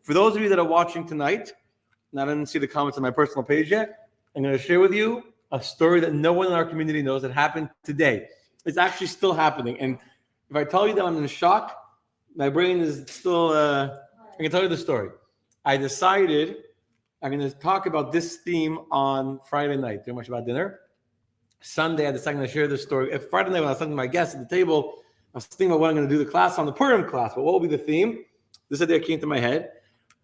For those of you that are watching tonight, and I didn't see the comments on my personal page yet, I'm going to share with you a story that no one in our community knows that happened today. It's actually still happening. And if I tell you that I'm in shock, my brain is still, I can tell you the story. I decided I'm going to talk about this theme on Friday night, too much about dinner. Sunday, I decided to share this story. If Friday night, when I was talking to my guests at the table, I was thinking about what I'm going to do the class on, the Purim class, but what will be the theme? This idea came to my head.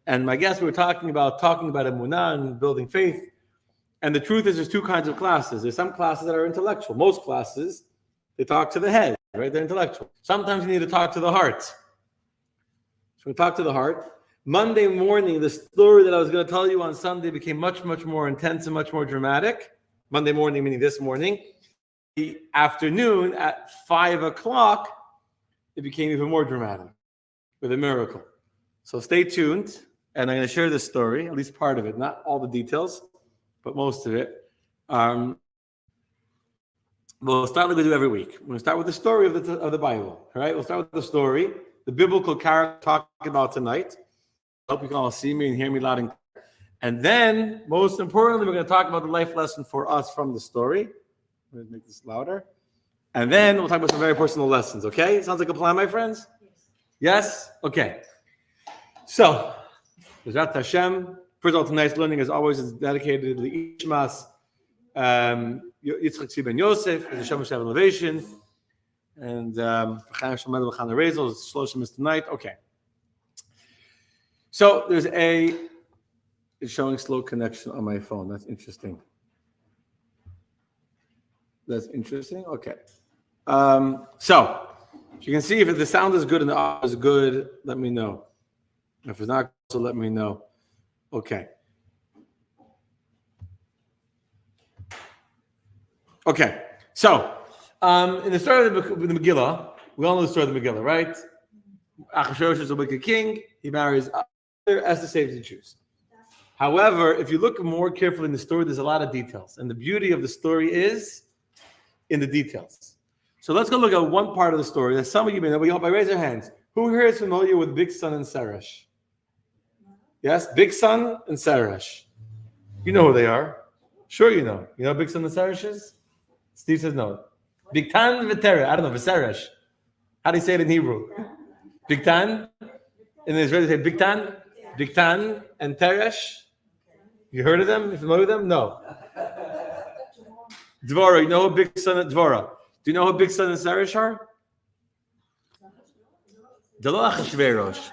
And my guests were talking about emunah and building faith. And the truth is there's two kinds of classes. There's some classes that are intellectual. Most classes, they talk to the head, right? They're intellectual. Sometimes you need to talk to the heart. So we talk to the heart. Monday morning, the story that I was going to tell you on Sunday became much, much more intense and much more dramatic. Monday morning, meaning this morning. The afternoon at 5 o'clock, it became even more dramatic with a miracle. So stay tuned, and I'm going to share this story, at least part of it, not all the details, but most of it. We'll start like we do every week. We're going to start with the story of the Bible. All right, we'll start with the story, the biblical character talking about tonight. I hope you can all see me and hear me loud and clear. And then, most importantly, we're going to talk about the life lesson for us from the story. I'm going to make this louder. And then we'll talk about some very personal lessons, okay? Sounds like a plan, my friends? Yes? Okay. So, Bezrat Hashem. First of all, tonight's learning, as always, is dedicated to the Ishmas, Yitzchak Ben Yosef, the Hashem Shem Elevation, and Chaim Shemad B'Chan Rezel, Shloshim is tonight. Okay. So, it's showing slow connection on my phone. That's interesting. Okay. So you can see if the sound is good and the audio is good, let me know. If it's not, so let me know. Okay. Okay. So in the story of the Megillah, we all know the story of the Megillah, right? Achashverosh is a wicked king. He marries Esther, saves the Jews. However, if you look more carefully in the story, there's a lot of details. And the beauty of the story is in the details. So let's go look at one part of the story that some of you may know, but you hope I raise your hands. Who here is familiar with Bigsan Seresh? Yes, Bigsan and Seresh. You know who they are. Sure you know. You know Bigsan and Seresh is? Steve says no. Bigtan v'Teresh. I don't know, Seresh. How do you say it in Hebrew? Bigtan? In Israeli they say Bigtan? Bigtan and Teresh. You heard of them? You familiar with them? No. Dvorah, you know who Bigsan and Dvorah? Do you know who Bigsan and Seresh are? Achashverosh.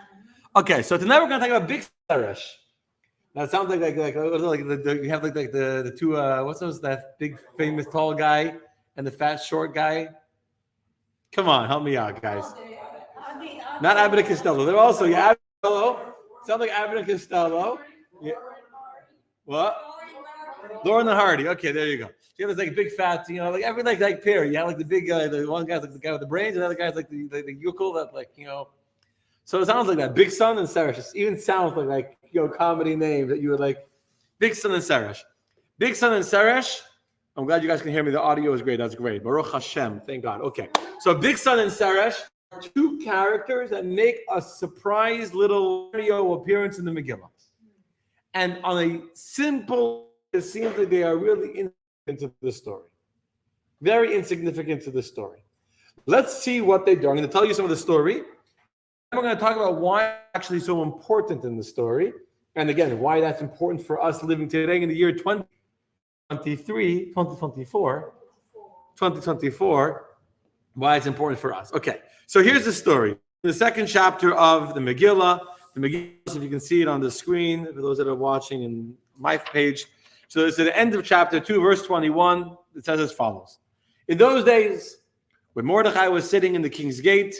Okay, so tonight we're going to talk about Bigsan Seresh. That sounds like you have like the two what's those, that big famous tall guy and the fat short guy. Come on, help me out, guys. Not Abbott and Costello. They're also Abbott and Costello. Sounds like Abbott and Costello. Yeah. What? Lauren and Hardy. Okay, there you go. You have this like big fat, like every like pair. You have like the big guy, the one guy's like the guy with the brains, and the other guy's like the yukel that So it sounds like that. Bigsan and Seresh. It even sounds like comedy name that you would like. Bigsan and Seresh. Bigsan and Seresh. I'm glad you guys can hear me. The audio is great. That's great. Baruch Hashem. Thank God. Okay. So Bigsan and Seresh are two characters that make a surprise little cameo appearance in the Megillah. And on a simple, it seems like they are really insignificant to the story. Very insignificant to the story. Let's see what they do. I'm going to tell you some of the story. We're going to talk about why it's actually so important in the story. And again, why that's important for us living today in the year 2024, why it's important for us. Okay, so here's the story. The second chapter of the Megillah, if you can see it on the screen, for those that are watching in my page. So it's at the end of chapter 2, verse 21. It says as follows. In those days, when Mordechai was sitting in the king's gate,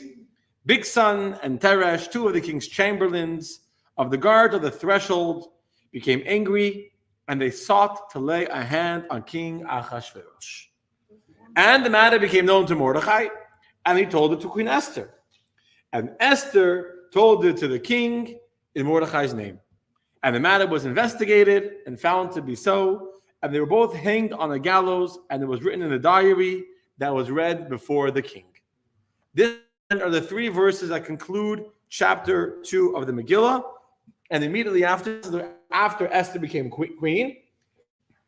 Bigsan and Teresh, two of the king's chamberlains of the guard of the threshold, became angry, and they sought to lay a hand on King Achashverosh. And the matter became known to Mordechai, and he told it to Queen Esther. And Esther told it to the king in Mordechai's name. And the matter was investigated and found to be so, and they were both hanged on a gallows, and it was written in a diary that was read before the king. These are the three verses that conclude chapter 2 of the Megillah. And immediately after Esther became queen,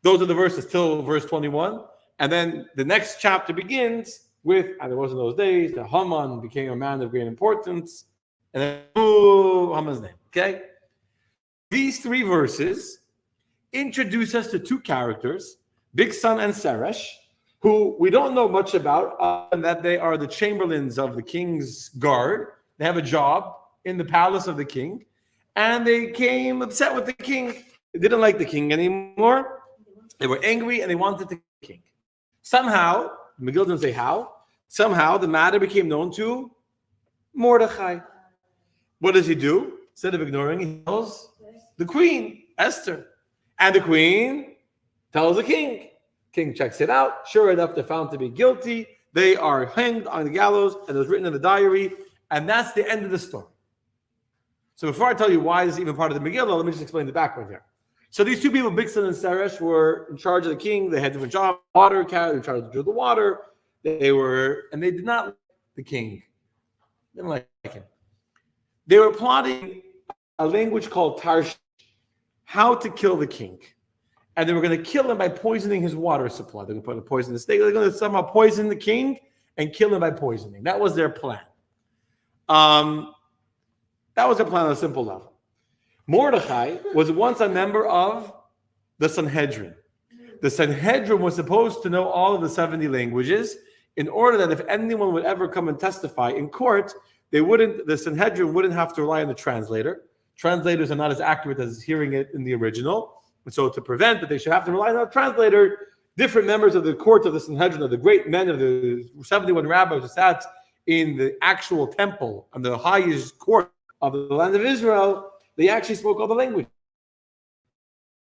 those are the verses till verse 21. And then the next chapter begins with, and it was in those days, that Haman became a man of great importance. And then, Haman's name. Okay? These three verses introduce us to two characters, Bigsan and Seresh, who we don't know much about, and that they are the chamberlains of the king's guard. They have a job in the palace of the king, and they came upset with the king. They didn't like the king anymore. They were angry, and they wanted the king. Somehow, Megillah doesn't say how, somehow the matter became known to Mordechai. What does he do? Instead of ignoring, he tells the queen, Esther. And the queen tells the king. King checks it out. Sure enough, they're found to be guilty. They are hanged on the gallows, and it was written in the diary. And that's the end of the story. So before I tell you why this is even part of the Megillah, let me just explain the background here. So these two people, Bigsan and Seresh, were in charge of the king. They had different jobs. Water carrier, in charge of the water. And they did not like the king. They didn't like him. They were plotting a language called Tarshish, how to kill the king. And they were going to kill him by poisoning his water supply. They're going to put a poison in the snake. They're going to somehow poison the king and kill him by poisoning. That was their plan. That was their plan on a simple level. Mordechai was once a member of the Sanhedrin. The Sanhedrin was supposed to know all of the 70 languages in order that if anyone would ever come and testify in court, the Sanhedrin wouldn't have to rely on the translator. Translators are not as accurate as hearing it in the original. And so to prevent that they should have to rely on a translator, different members of the court of the Sanhedrin, of the great men of the 71 rabbis who sat in the actual temple on the highest court of the land of Israel, they actually spoke all the languages.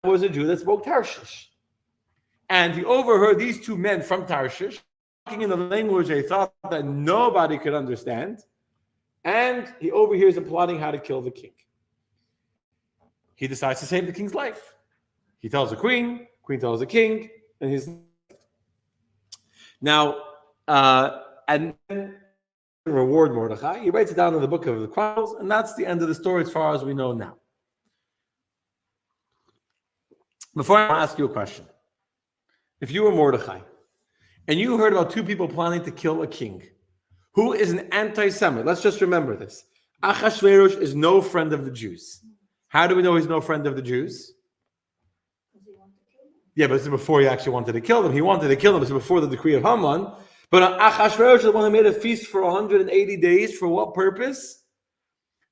There was a Jew that spoke Tarshish. And he overheard these two men from Tarshish talking in the language they thought that nobody could understand. And he overhears them plotting how to kill the king. He decides to save the king's life. He tells the queen tells the king, and he's now, and then reward Mordechai. He writes it down in the book of the Chronicles, and that's the end of the story as far as we know now. Before I ask you a question, if you were Mordechai, and you heard about two people planning to kill a king, who is an anti-Semite? Let's just remember this. Achashverosh is no friend of the Jews. How do we know he's no friend of the Jews? Yeah, but this is before he actually wanted to kill them. He wanted to kill them. This is before the decree of Haman. But Achashverosh is the one who made a feast for 180 days. For what purpose?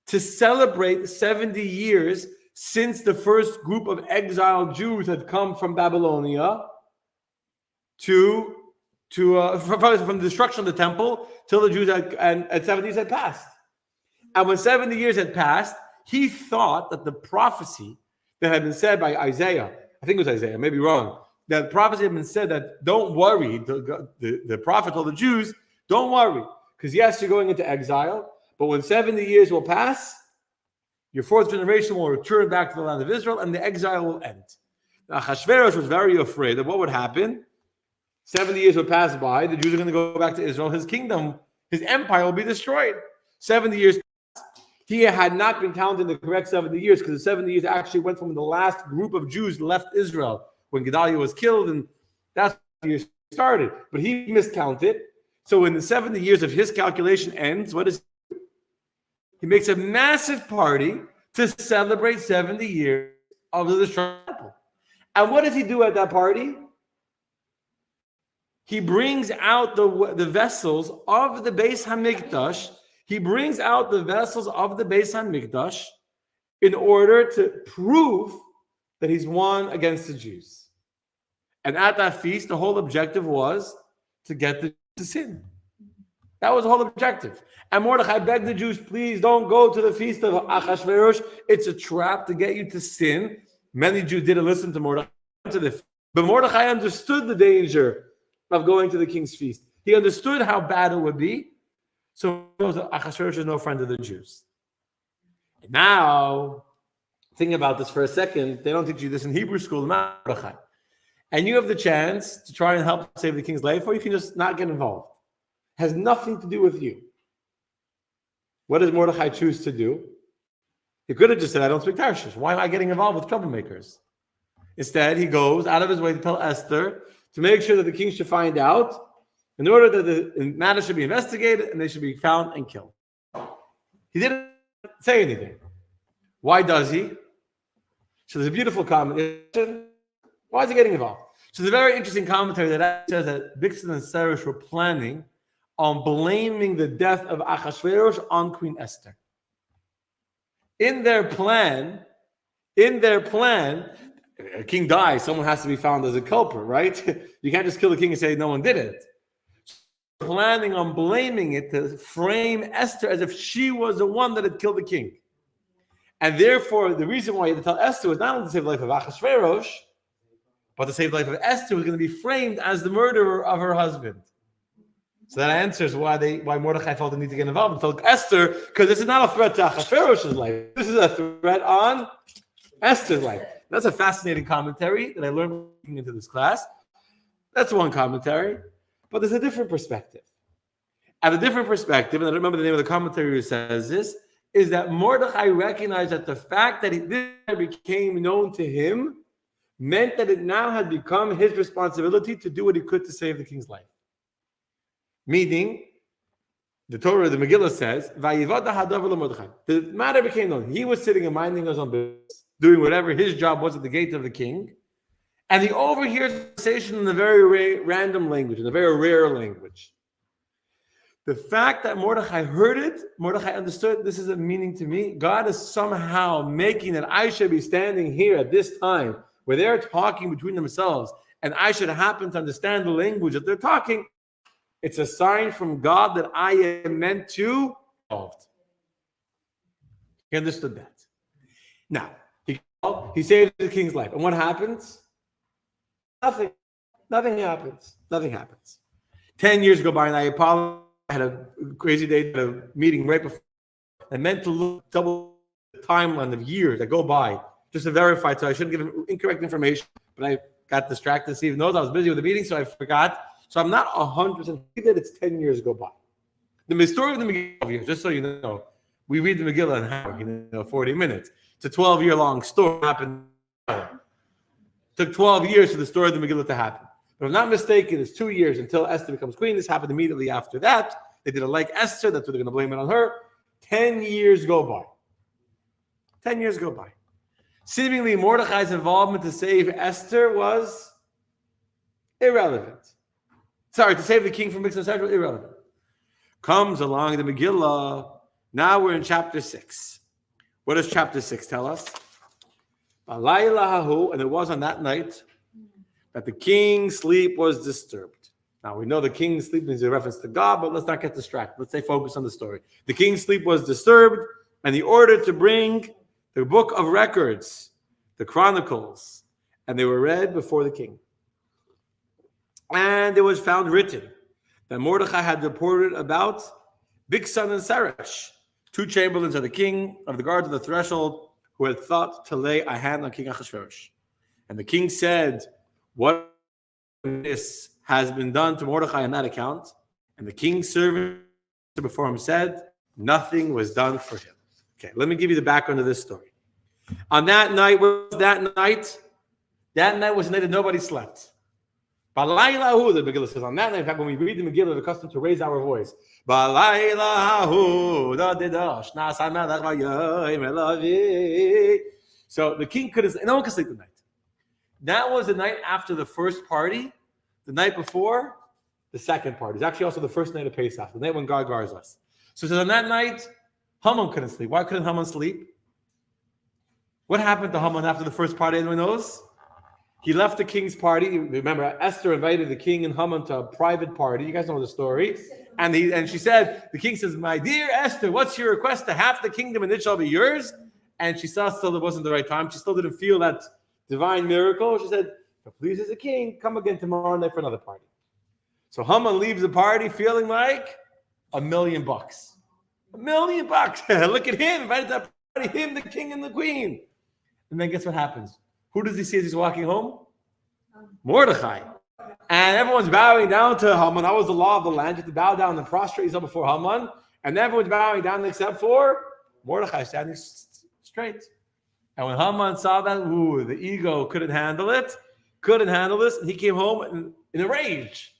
To celebrate 70 years since the first group of exiled Jews had come from Babylonia from the destruction of the temple till the Jews and 70 years had passed. And when 70 years had passed, he thought that the prophecy that had been said by Isaiah, I think it was Isaiah, maybe wrong, that prophecy had been said that don't worry, the prophet told the Jews, don't worry, because yes, you're going into exile, but when 70 years will pass, your fourth generation will return back to the land of Israel and the exile will end. Now, Achashverosh was very afraid that what would happen? 70 years would pass by, the Jews are going to go back to Israel, his kingdom, his empire will be destroyed. 70 years he had not been counting the correct 70 years because the 70 years actually went from when the last group of Jews left Israel, when Gedaliah was killed, and that's when the year started. But he miscounted. So when the 70 years of his calculation ends, what is he makes a massive party to celebrate 70 years of the destruction. And what does he do at that party? He brings out the vessels of the Beis HaMikdash. He brings out the vessels of the Beis HaMikdash in order to prove that he's won against the Jews. And at that feast, the whole objective was to get the Jews to sin. That was the whole objective. And Mordechai begged the Jews, please don't go to the feast of Achashverosh. It's a trap to get you to sin. Many Jews didn't listen to Mordechai. But Mordechai understood the danger of going to the king's feast. He understood how bad it would be. So Achashverosh is no friend of the Jews. And now, think about this for a second. They don't teach you this in Hebrew school, Mordechai. And you have the chance to try and help save the king's life, or you can just not get involved. It has nothing to do with you. What does Mordechai choose to do? He could have just said, I don't speak Tarshish. Why am I getting involved with troublemakers? Instead, he goes out of his way to tell Esther to make sure that the king should find out in order that the matter should be investigated and they should be found and killed. He didn't say anything. Why does he? So there's a beautiful comment. Why is he getting involved? So there's a very interesting commentary that says that Bigsan and Seresh were planning on blaming the death of Achashverosh on Queen Esther. In their plan, a king dies, someone has to be found as a culprit, right? You can't just kill the king and say no one did it. Planning on blaming it to frame Esther as if she was the one that had killed the king. And therefore, the reason why you had to tell Esther was not only to save the life of Achashverosh, but to save the life of Esther was going to be framed as the murderer of her husband. So that answers why Mordechai felt the need to get involved and told Esther, because this is not a threat to Achashverosh's life. This is a threat on Esther's life. That's a fascinating commentary that I learned looking into this class. That's one commentary, but there's a different perspective. And the different perspective, and I don't remember the name of the commentary who says this, is that Mordechai recognized that the fact that this became known to him meant that it now had become his responsibility to do what he could to save the king's life. Meaning, the Torah, the Megillah says, the matter became known. He was sitting and minding his own business, doing whatever his job was at the gate of the king, and he overhears the conversation in a very random language, in a very rare language. The fact that Mordechai heard it, Mordechai understood this is a meaning to me. God is somehow making that I should be standing here at this time where they're talking between themselves, and I should happen to understand the language that they're talking. It's a sign from God that I am meant to be involved. He understood that. Now, he saved the king's life. And what happens? Nothing. Nothing happens. Nothing happens. 10 years go by, and I apologize. I had a crazy day at a meeting right before. I meant to look double the timeline of years that go by just to verify, so I shouldn't give him incorrect information. But I got distracted. Steve knows I was busy with the meeting, so I forgot. So I'm not 100% that it's 10 years go by. The story of the Megillah, just so you know, we read the Megillah in 40 minutes. It's a 12-year-long story. It happened. It took 12 years for the story of the Megillah to happen. But if I'm not mistaken, it's 2 years until Esther becomes queen. This happened immediately after that. They did it like Esther. That's what they're going to blame it on her. 10 years go by. 10 years go by. Seemingly, Mordechai's involvement to save Esther was irrelevant. Sorry, to save the king from Bigsan Seresh was irrelevant. Comes along the Megillah. Now we're in chapter 6. What does chapter 6 tell us? And it was on that night that the king's sleep was disturbed. Now we know the king's sleep is a reference to God, but let's not get distracted. Let's stay focused on the story. The king's sleep was disturbed, and he ordered to bring the book of records, the Chronicles, and they were read before the king. And it was found written that Mordechai had reported about Bigsan and Seresh, 2 chamberlains of the king, of the guards of the threshold, who had thought to lay a hand on King Achashverosh. And the king said, what this has been done to Mordechai on that account? And the king's servant before him said, nothing was done for him. Okay, let me give you the background of this story. On that night, that night was the night that nobody slept. The Megillah says, on that night, in fact, when we read the Megillah, we're accustomed to raise our voice. So the king no one could sleep the night. That was the night after the first party. The night before, the second party. It's actually also the first night of Pesach, the night when God guards us. So it says on that night, Haman couldn't sleep. Why couldn't Haman sleep? What happened to Haman after the first party? Anyone knows? He left the king's party. Remember, Esther invited the king and Haman to a private party. You guys know the story. And she said, the king says, my dear Esther, what's your request? To half the kingdom and it shall be yours? And she saw still it wasn't the right time. She still didn't feel that divine miracle. She said, if it pleases the king, come again tomorrow night for another party. So Haman leaves the party feeling like $1 million. $1 million. Look at him, invited to that party, him, the king and the queen. And then guess what happens? Who does he see as he's walking home? Mordechai. And everyone's bowing down to Haman. That was the law of the land. You have to bow down and prostrate yourself before Haman. And everyone's bowing down except for Mordechai, standing Straight. And when Haman saw that, the ego couldn't handle this, and he came home in a rage.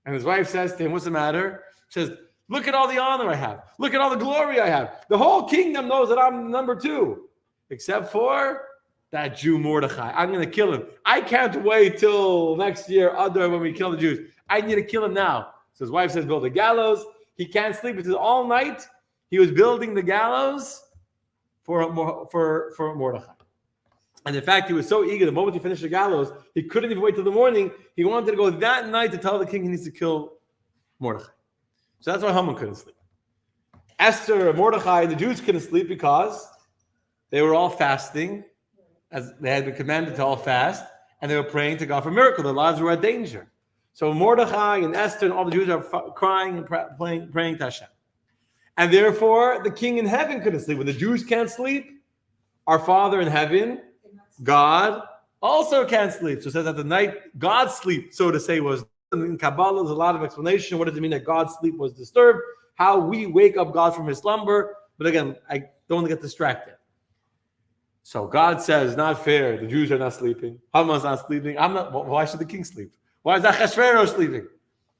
And his wife says to him, what's the matter? She says, look at all the honor I have. Look at all the glory I have. The whole kingdom knows that I'm number 2, except for that Jew Mordechai. I'm going to kill him. I can't wait till next year, Adar, when we kill the Jews. I need to kill him now. So his wife says, build a gallows. He can't sleep until all night. He was building the gallows for Mordechai. And in fact, he was so eager, the moment he finished the gallows, he couldn't even wait till the morning. He wanted to go that night to tell the king he needs to kill Mordechai. So that's why Haman couldn't sleep. Esther, Mordechai, and the Jews couldn't sleep because they were all fasting, as they had been commanded to all fast, and they were praying to God for a miracle. Their lives were at danger. So Mordechai and Esther and all the Jews are crying and praying to Hashem. And therefore, the king in heaven couldn't sleep. When the Jews can't sleep, our Father in heaven, God, also can't sleep. So it says that the night God's sleep, so to say, was in Kabbalah. There's a lot of explanation. What does it mean that God's sleep was disturbed? How we wake up God from his slumber. But again, I don't want to get distracted. So God says, not fair. The Jews are not sleeping. Haman's not sleeping. Why should the king sleep? Why is Achashverosh sleeping?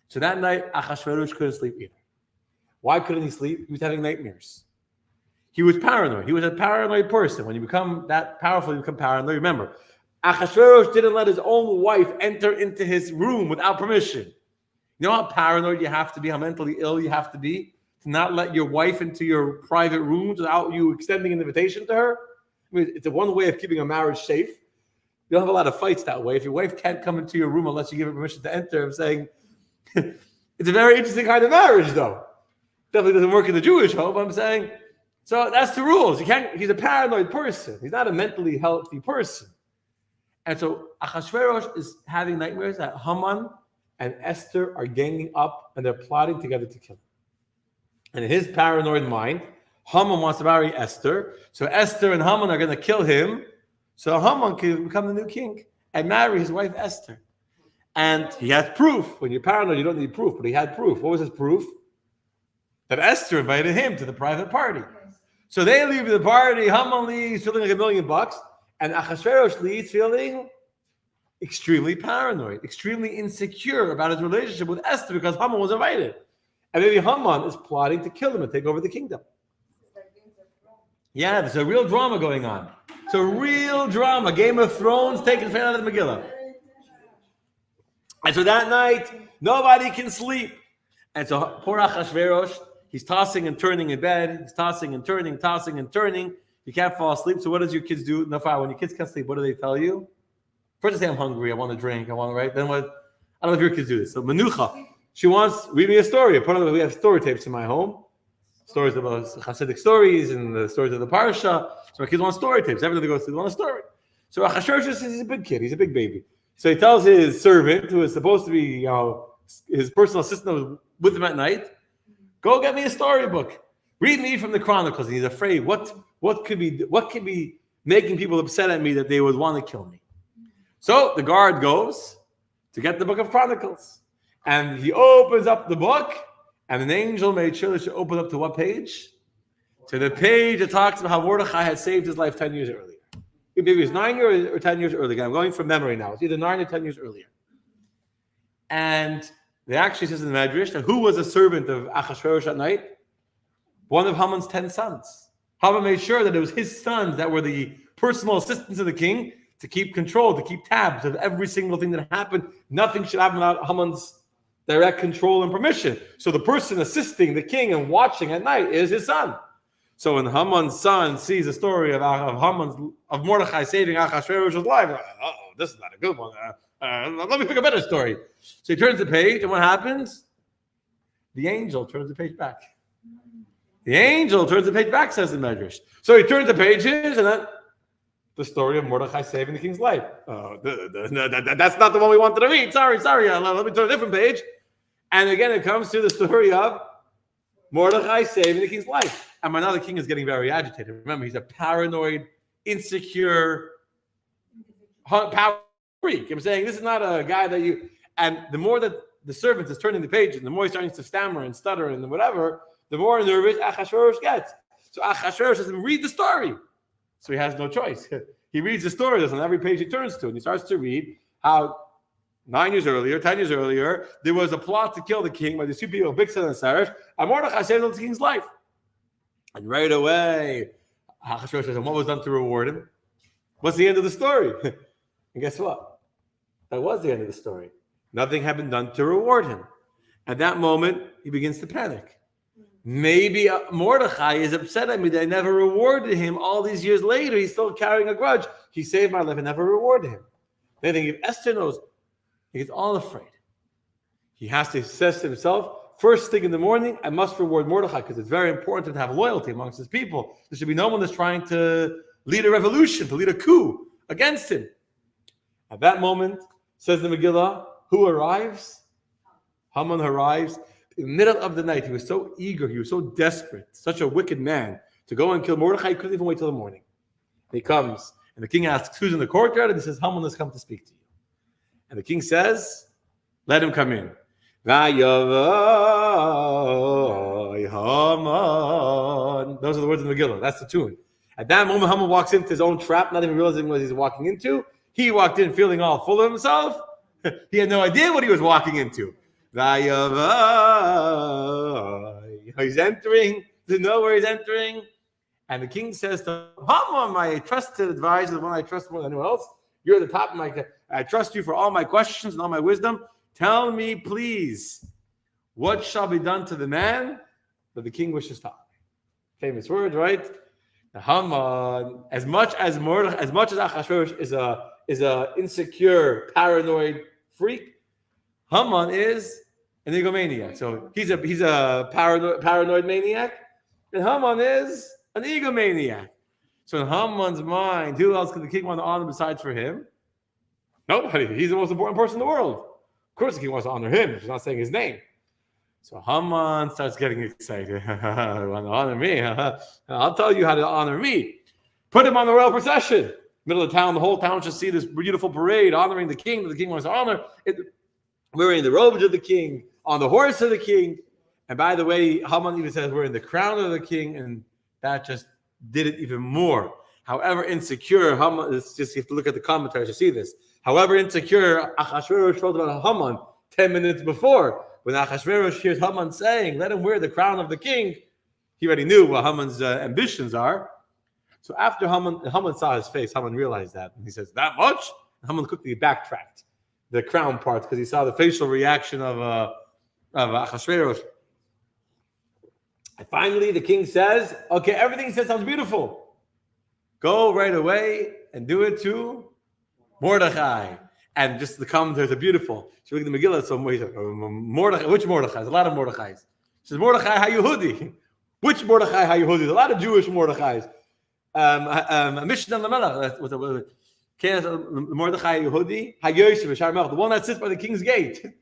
So that night, Achashverosh couldn't sleep either. Why couldn't he sleep? He was having nightmares. He was paranoid. He was a paranoid person. When you become that powerful, you become paranoid. Remember, Achashverosh didn't let his own wife enter into his room without permission. You know how paranoid you have to be, how mentally ill you have to be to not let your wife into your private rooms without you extending an invitation to her? I mean, it's one way of keeping a marriage safe. You don't have a lot of fights that way. If your wife can't come into your room unless you give her permission to enter, I'm saying it's a very interesting kind of marriage, though. Definitely doesn't work in the Jewish home. I'm saying, so that's the rules. You can't. He's a paranoid person. He's not a mentally healthy person. And so Achashverosh is having nightmares that Haman and Esther are ganging up and they're plotting together to kill him. And in his paranoid mind, Haman wants to marry Esther. So Esther and Haman are going to kill him. So Haman can become the new king and marry his wife Esther. And he has proof. When you're paranoid, you don't need proof, but he had proof. What was his proof? That Esther invited him to the private party. So they leave the party. Haman leaves feeling like $1 million, and Achashverosh leaves feeling extremely paranoid, extremely insecure about his relationship with Esther because Haman was invited. And maybe Haman is plotting to kill him and take over the kingdom. Yeah, there's a real drama going on. It's a real drama. Game of Thrones taken straight out of the Megillah. And so that night, nobody can sleep. And so poor Achashverosh, he's tossing and turning in bed. He's tossing and turning. You can't fall asleep. So what does your kids do? No, when your kids can't sleep, what do they tell you? First they say, I'm hungry. I want to drink. I want to write. Then what? I don't know if your kids do this. So Menucha, she wants, read me a story. We have story tapes in my home. Stories about Hasidic stories and the stories of the Parsha. So my kids want story tapes. Every time they go to sleep, they want a story. So Achashverosh says he's a big kid. He's a big baby. So he tells his servant, who is supposed to be his personal assistant that was with him at night, go get me a storybook. Read me from the Chronicles. And he's afraid, what could be making people upset at me that they would want to kill me? So the guard goes to get the book of Chronicles. And he opens up the book, and an angel made sure that she opened up to what page? To the page that talks about how Mordechai had saved his life 10 years earlier. Maybe it was 9 years or 10 years earlier. I'm going from memory now. It's either 9 or 10 years earlier. And they actually says in the Medrash that who was a servant of Achashverosh at night? One of Haman's 10 sons. Haman made sure that it was his sons that were the personal assistants of the king to keep control, to keep tabs of every single thing that happened. Nothing should happen without Haman's direct control and permission. So the person assisting the king and watching at night is his son. So when Haman's son sees the story of Mordechai saving Achashverosh's life, this is not a good one. Let me pick a better story. So he turns the page, and what happens? The angel turns the page back. The angel turns the page back, says the Medrash. So he turns the pages, and then the story of Mordechai saving the king's life. That's not the one we wanted to read. Sorry. Let me turn a different page. And again, it comes to the story of Mordechai saving the king's life. And by now the king is getting very agitated. Remember, he's a paranoid, insecure, power freak. I'm saying this is not a guy that you... And the more that the servant is turning the pages, the more he's starting to stammer and stutter and whatever, the more nervous Achashverosh gets. So Achashverosh says, read the story. So he has no choice. He reads the story on every page he turns to, and he starts to read how 10 years earlier, there was a plot to kill the king by the two people, Bigsan and Seresh, and Mordechai saved the king's life. And right away, Achashverosh says, and what was done to reward him? What's the end of the story? And guess what? That was the end of the story. Nothing had been done to reward him. At that moment, he begins to panic. Maybe Mordechai is upset at me that I never rewarded him. All these years later, he's still carrying a grudge. He saved my life and never rewarded him. Then if Esther knows, he gets all afraid. He has to say to himself, first thing in the morning, I must reward Mordechai because it's very important to have loyalty amongst his people. There should be no one that's trying to lead a revolution, to lead a coup against him. At that moment, says the Megillah, who arrives? Haman arrives. In the middle of the night, he was so eager, he was so desperate, such a wicked man, to go and kill Mordechai, he couldn't even wait till the morning. And he comes, and the king asks, who's in the courtyard? And he says, Haman has come to speak to you. And the king says, let him come in. Those are the words of the Megillah. That's the tune. At that moment, Haman walks into his own trap, not even realizing what he's walking into. He walked in feeling all full of himself. He had no idea what he was walking into. He's entering, doesn't know where he's entering. And the king says to Haman, my trusted advisor, the one I trust more than anyone else, you're the top of my, I trust you for all my questions and all my wisdom. Tell me, please, what shall be done to the man that the king wishes to honor? Famous words, right? Now, Haman, as much as Achashverosh is a insecure, paranoid freak, Haman is an egomaniac. So he's a paranoid maniac, and Haman is an egomaniac. So in Haman's mind, who else could the king want to honor besides for him? Nobody. He's the most important person in the world. Of course the king wants to honor him if he's not saying his name. So Haman starts getting excited. You want to honor me? I'll tell you how to honor me. Put him on the royal procession. Middle of the town, the whole town should see this beautiful parade honoring the king that the king wants to honor. Wearing the robes of the king, on the horse of the king. And by the way, Haman even says wearing the crown of the king, and that just did it even more. However insecure, Haman, it's just you have to look at the commentaries to see this. However insecure, Achashverosh told about Haman 10 minutes before. When Achashverosh hears Haman saying, let him wear the crown of the king, he already knew what Haman's ambitions are. So after Haman saw his face, Haman realized that. And he says, that much? And Haman quickly backtracked the crown part because he saw the facial reaction of Achashverosh. And finally, the king says, okay, everything he said sounds beautiful. Go right away and do it to Mordechai. And just the commentaries are beautiful. So look at the Megillah. So Mordechai, which Mordechai? There's a lot of Mordechais. It says Mordechai HaYehudi. Which Mordechai HaYehudi? There's a lot of Jewish Mordechais. Mishnah Lamelech. Mordechai HaYehudi. HaYosef, the one that sits by the king's gate. And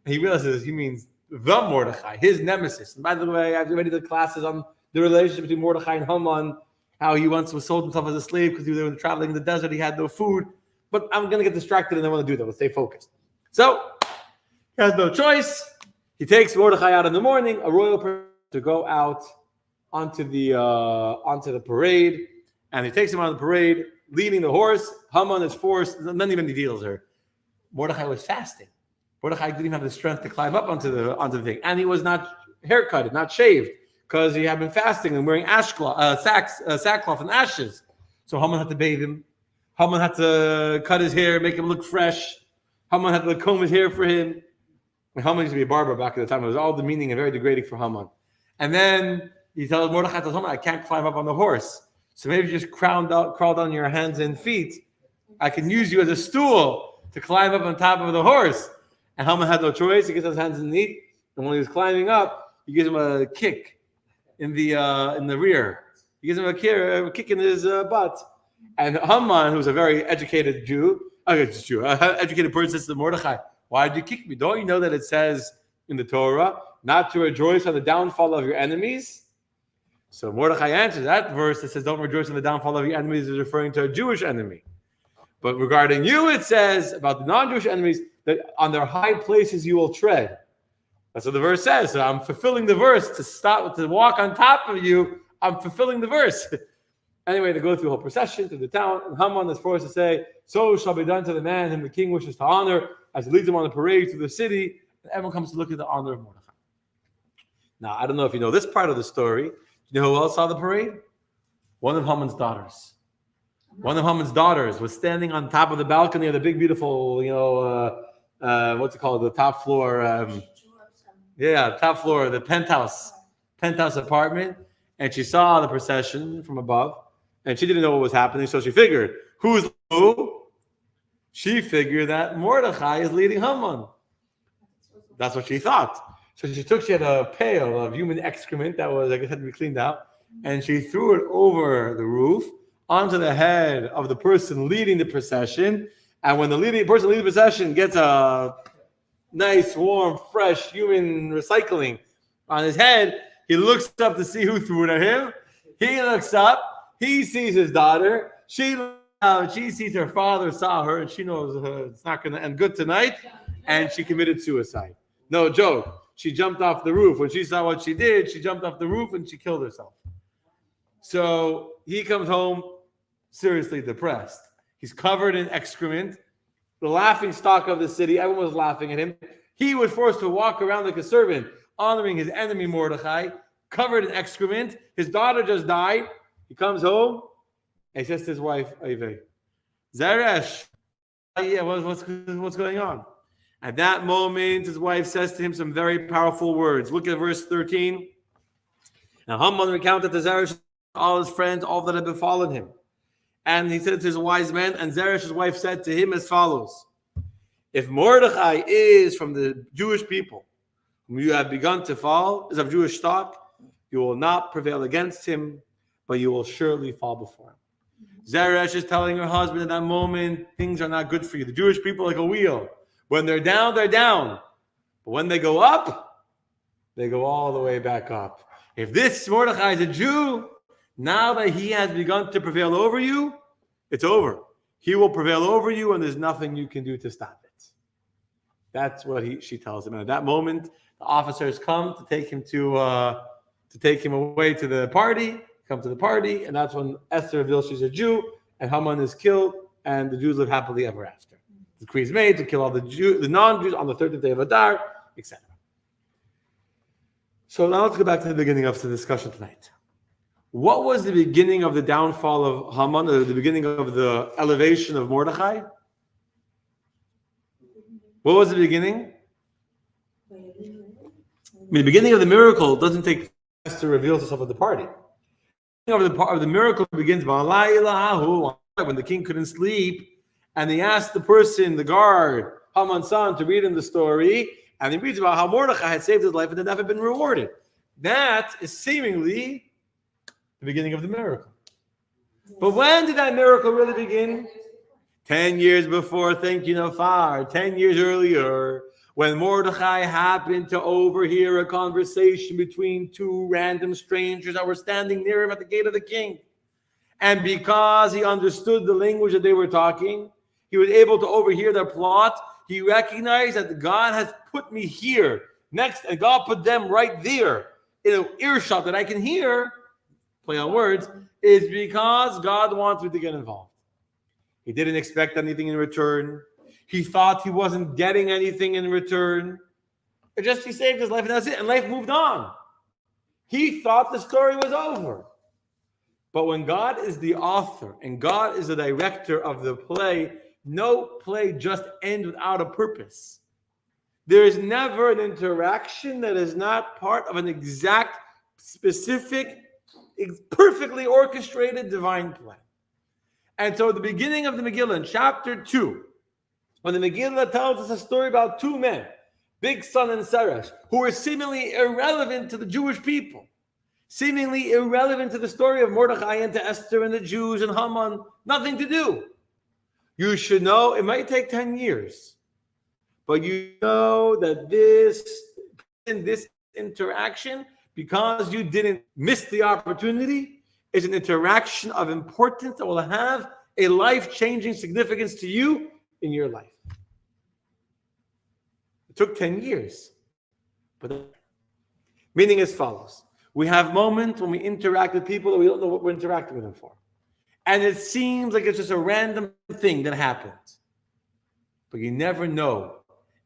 he realizes he means the Mordechai, his nemesis. And by the way, I've already did classes on the relationship between Mordechai and Haman, how he once was sold himself as a slave because they were traveling in the desert. He had no food. But I'm going to get distracted and I want to do that. Let's stay focused. So he has no choice. He takes Mordechai out in the morning, a royal parade, to go out onto the parade. And he takes him out of the parade, leading the horse. Haman is forced. None even deals her. Mordechai was fasting. Mordechai didn't even have the strength to climb up onto the thing. And he was not haircutted, not shaved, because he had been fasting and wearing sackcloth and ashes. So Haman had to bathe him. Haman had to cut his hair, make him look fresh. Haman had to comb his hair for him. And Haman used to be a barber back at the time. It was all demeaning and very degrading for Haman. And then he tells Mordechai, Haman, I can't climb up on the horse. So maybe just crawl down your hands and feet. I can use you as a stool to climb up on top of the horse. And Haman had no choice. He gets his hands in the knee. And when he was climbing up, he gives him a kick in the rear. He gives him a kick in his butt. And Haman, who's a very educated educated person, says to Mordechai, why did you kick me? Don't you know that it says in the Torah not to rejoice on the downfall of your enemies? So Mordechai answers that verse that says don't rejoice on the downfall of your enemies is referring to a Jewish enemy. But regarding you, it says about the non-Jewish enemies that on their high places you will tread. That's what the verse says. So I'm fulfilling the verse to walk on top of you. I'm fulfilling the verse. Anyway, they go through a whole procession to the town, and Haman is forced to say, "So shall be done to the man whom the king wishes to honor," as he leads him on a parade through the city, and everyone comes to look at the honor of Mordechai. Now, I don't know if you know this part of the story. Do you know who else saw the parade? One of Haman's daughters. One of Haman's daughters was standing on top of the balcony of the big, beautiful, what's it called? The top floor. Top floor, the penthouse apartment. And she saw the procession from above. And she didn't know what was happening, so she figured, who's who? She figured that Mordechai is leading Haman. That's what she thought. So she had a pail of human excrement that was, I guess, had to be cleaned out, and she threw it over the roof onto the head of the person leading the procession. And when the person leading the procession gets a nice, warm, fresh human recycling on his head, he looks up to see who threw it at him. He looks up. He sees his daughter. She sees her father saw her, and she knows it's not going to end good tonight. And she committed suicide. No joke. She jumped off the roof. When she saw what she did, she jumped off the roof and she killed herself. So he comes home seriously depressed. He's covered in excrement. The laughing stock of the city. Everyone was laughing at him. He was forced to walk around like a servant, honoring his enemy Mordechai, covered in excrement. His daughter just died. He comes home and he says to his wife, Zeresh, what's going on? At that moment, his wife says to him some very powerful words. Look at verse 13. Now Haman recounted to Zeresh all his friends, all that had befallen him. And he said to his wise men, and Zeresh's wife said to him as follows: if Mordechai is from the Jewish people, whom you have begun to fall, is of Jewish stock, you will not prevail against him, but you will surely fall before him. Zeresh is telling her husband at that moment, things are not good for you. The Jewish people are like a wheel. When they're down, they're down. But when they go up, they go all the way back up. If this Mordechai is a Jew, now that he has begun to prevail over you, it's over. He will prevail over you, and there's nothing you can do to stop it. That's what she tells him. And at that moment, the officers come to take him away to the party. Come to the party, and that's when Esther reveals she's a Jew, and Haman is killed, and the Jews live happily ever after. The decree is made to kill all the non-Jews on the 13th day of Adar, etc. So now let's go back to the beginning of the discussion tonight. What was the beginning of the downfall of Haman, or the beginning of the elevation of Mordechai? What was the beginning? The beginning of the miracle doesn't take Esther reveals herself at the party. Of the miracle begins when the king couldn't sleep, and he asked the guard, Haman's son, to read him the story, and he reads about how Mordechai had saved his life and had never been rewarded. That is seemingly the beginning of the miracle. But when did that miracle really begin? 10 years before, thank you, Nafar. 10 years earlier, when Mordechai happened to overhear a conversation between two random strangers that were standing near him at the gate of the king. And because he understood the language that they were talking, he was able to overhear their plot. He recognized that God has put me here next, and God put them right there in an earshot that I can hear, play on words, is because God wants me to get involved. He didn't expect anything in return. He thought he wasn't getting anything in return. He saved his life, and that's it. And life moved on. He thought the story was over. But when God is the author and God is the director of the play, no play just ends without a purpose. There is never an interaction that is not part of an exact, specific, perfectly orchestrated divine plan. And so at the beginning of the Megillah, in chapter 2, when the Megillah tells us a story about two men, Bigsan and Seresh, who were seemingly irrelevant to the Jewish people, seemingly irrelevant to the story of Mordechai and to Esther and the Jews and Haman, nothing to do. You should know it might take 10 years, but you know that this interaction, because you didn't miss the opportunity, is an interaction of importance that will have a life-changing significance to you in your life. It took 10 years. But meaning as follows. We have moments when we interact with people that we don't know what we're interacting with them for. And it seems like it's just a random thing that happens. But you never know.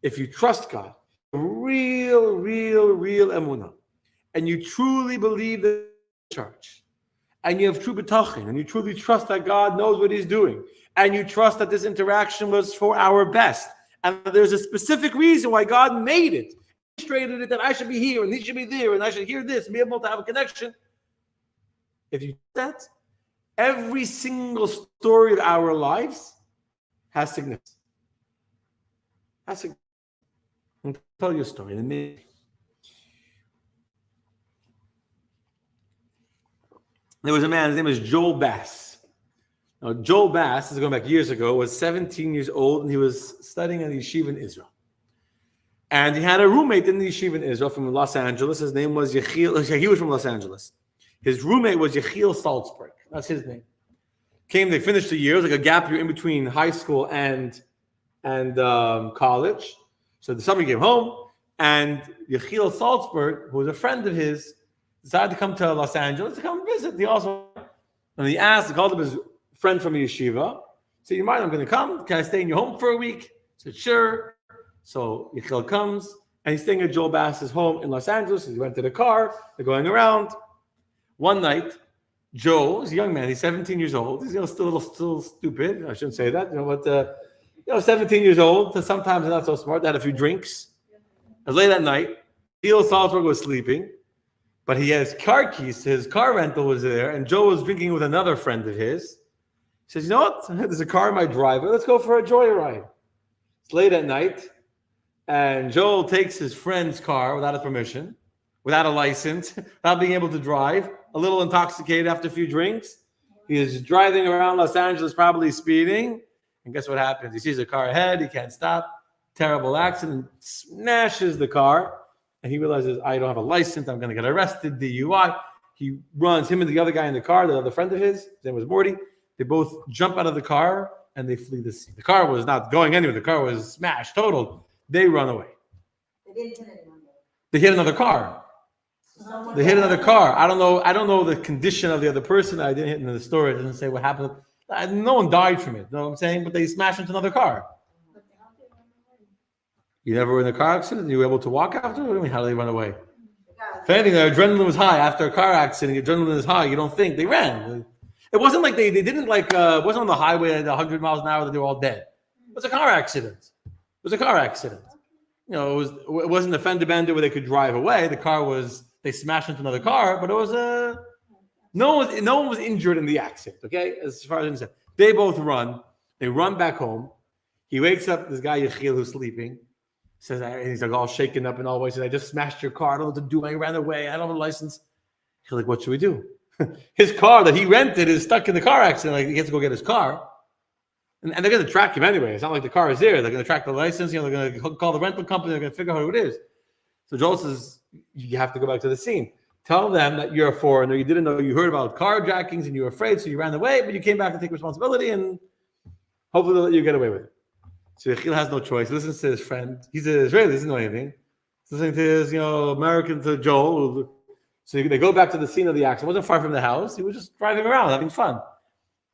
If you trust God, real emunah, and you truly believe the church, and you have true bitachon, and you truly trust that God knows what He's doing, and you trust that this interaction was for our best, and there's a specific reason why God made it, illustrated it that I should be here, and He should be there, and I should hear this, and be able to have a connection. If you do that, every single story of our lives has significance. I'll tell you a story in a minute. There was a man, his name was Joel Bass. Now, Joel Bass, this is going back years ago, was 17 years old, and he was studying in the yeshiva in Israel. And he had a roommate in the yeshiva in Israel from Los Angeles. His name was Yechiel. He was from Los Angeles. His roommate was Yechiel Salzberg. That's his name. They finished the year. It was like a gap year in between high school and college. So the summer he came home, and Yechiel Salzberg, who was a friend of his, decided to come to Los Angeles to come visit. He called up his friend from the yeshiva. Said, "You mind? I'm going to come. Can I stay in your home for a week?" He said, "Sure." So Yechiel comes, and he's staying at Joel Bass's home in Los Angeles. He rented a car. They're going around. One night, Joel is a young man. He's 17 years old. He's still stupid. I shouldn't say that, but 17 years old. So sometimes they're not so smart. They had a few drinks. It was late at night. Yechiel Salzberg was sleeping. But he has car keys. His car rental was there, and Joe was drinking with another friend of his. He says, "You know what? There's a car in my driveway. Let's go for a joyride." It's late at night, and Joel takes his friend's car without his permission, without a license, without being able to drive, a little intoxicated after a few drinks. He is driving around Los Angeles, probably speeding, and guess what happens? He sees a car ahead. He can't stop. Terrible accident. Smashes the car. And he realizes, I don't have a license. I'm going to get arrested, DUI. He runs, him and the other guy in the car, the other friend of his name was Morty. They both jump out of the car and they flee the scene. The car was not going anywhere. The car was smashed, totaled. They run away. They didn't hit anyone. They hit another car. They hit another car. I don't know the condition of the other person. I didn't hit in the story. It doesn't say what happened. No one died from it. You know what I'm saying? But they smashed into another car. You never were in a car accident? You were able to walk after? What do you mean, how did they run away? If anything, their adrenaline was high. After a car accident, your adrenaline is high. You don't think. They ran. It wasn't like they didn't it wasn't on the highway at 100 miles an hour that they were all dead. It was a car accident. It wasn't a fender bender where they could drive away. The car was, they smashed into another car, but it was no one was injured in the accident, okay? As far as I'm concerned. They both run. They run back home. He wakes up, this guy Yechiel who's sleeping. Says, he's like all shaken up and all. He says, "I just smashed your car. I don't know what to do. I ran away. I don't have a license." He's like, "What should we do?" His car that he rented is stuck in the car accident. Like, he has to go get his car. And they're going to track him anyway. It's not like the car is there. They're going to track the license. They're going to call the rental company. They're going to figure out who it is. So Joel says, you have to go back to the scene. Tell them that you're a foreigner. You didn't know. You heard about carjackings and you were afraid, so you ran away. But you came back to take responsibility, and hopefully they'll let you get away with it. So Yechiel has no choice. He listens to his friend. He's an Israeli. He doesn't know anything. He's listening to his, American, to Joel. So they go back to the scene of the accident. It wasn't far from the house. He was just driving around, having fun.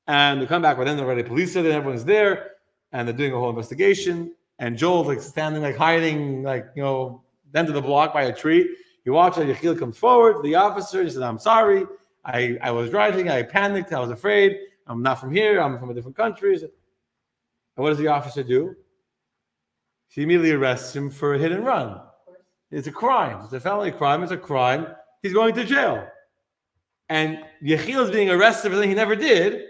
And they come back, but then already police are there, everyone's there, and they're doing a whole investigation. And Joel's standing, hiding, the end of the block by a tree. You watch as Yechiel comes forward, the officer, he says, "I'm sorry. I was driving. I panicked. I was afraid. I'm not from here. I'm from a different country." And what does the officer do? He immediately arrests him for a hit and run. It's a crime. It's a felony crime. It's a crime. He's going to jail. And Yechiel is being arrested for something he never did.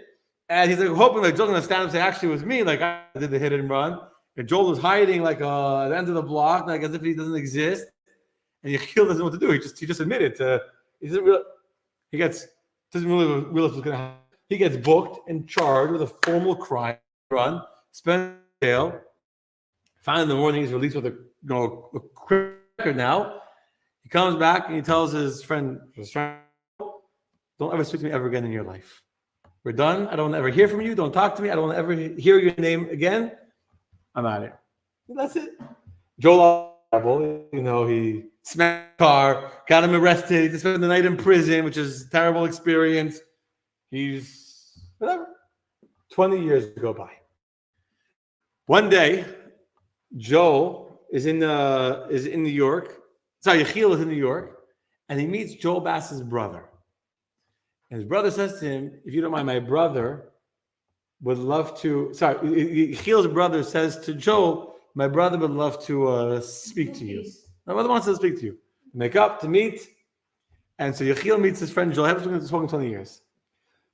And he's hoping Joel's going to stand up and say, "Actually, it was me. I did the hit and run." And Joel is hiding at the end of the block, as if he doesn't exist. And Yechiel doesn't know what to do. He just admitted he doesn't really realize what's going to happen. He gets booked and charged with a formal crime run. Spent in jail. Finally, in the morning, he's released with a record now. He comes back and he tells his friend, "Don't ever speak to me ever again in your life. We're done. I don't want to ever hear from you. Don't talk to me. I don't want to ever hear your name again. I'm out of here." And that's it. Joel, he smacked the car, got him arrested. He spent the night in prison, which is a terrible experience. Whatever. 20 years go by. One day, Joel is in New York. Sorry, Yechiel is in New York, and he meets Joel Bass's brother. And his brother says to him, "If you don't mind, my brother would love to." Sorry, Yechiel's brother says to Joel, "My brother would love to speak to you. My brother wants to speak to you. Make up to meet." And so Yechiel meets his friend Joel. Haven't spoken 20 years.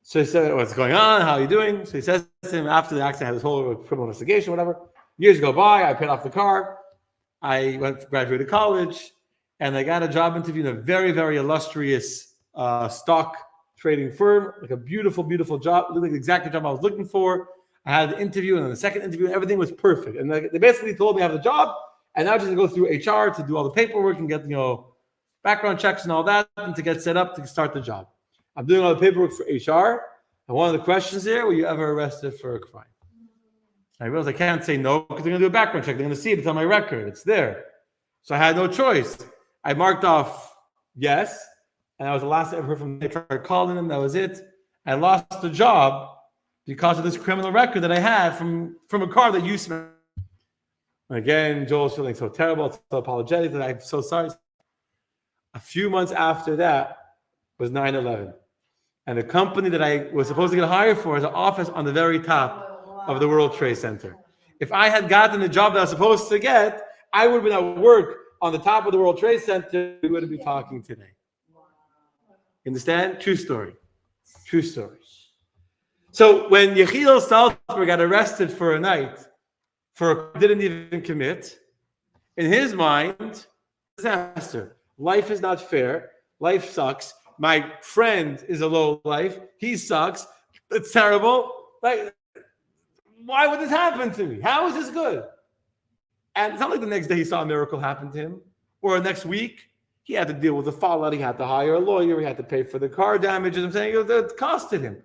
So he said, "What's going on? How are you doing?" So he says to him, after the accident, had this whole criminal investigation, whatever. Years go by, I paid off the car. I graduated college, and I got a job interview in a very, very illustrious stock trading firm, like a beautiful, beautiful job, like the exact job I was looking for. I had an interview, and then the second interview, and everything was perfect. And they basically told me I have the job, and now I just go through HR to do all the paperwork and get, background checks and all that, and to get set up to start the job. I'm doing all the paperwork for HR, and one of the questions there: were you ever arrested for a crime? I realized I can't say no because they're going to do a background check. They're going to see it. It's on my record. It's there. So I had no choice. I marked off yes, and that was the last I ever heard from them. I tried calling them. That was it. I lost the job because of this criminal record that I had from a car that used to. Again, Joel's feeling so terrible, so apologetic that I'm so sorry. A few months after that was 9/11. And the company that I was supposed to get hired for is an office on the very top of the World Trade Center. If I had gotten the job that I was supposed to get, I would have been at work on the top of the World Trade Center. We wouldn't be talking today. You understand? True story. True story. So when Yechiel Salzberg got arrested for a night, didn't even commit, in his mind, disaster. Life is not fair. Life sucks. My friend is a low life. He sucks. It's terrible. Like, why would this happen to me? How is this good? And it's not like the next day he saw a miracle happen to him, or next week he had to deal with the fallout. He had to hire a lawyer. He had to pay for the car damages. I'm saying it costed him,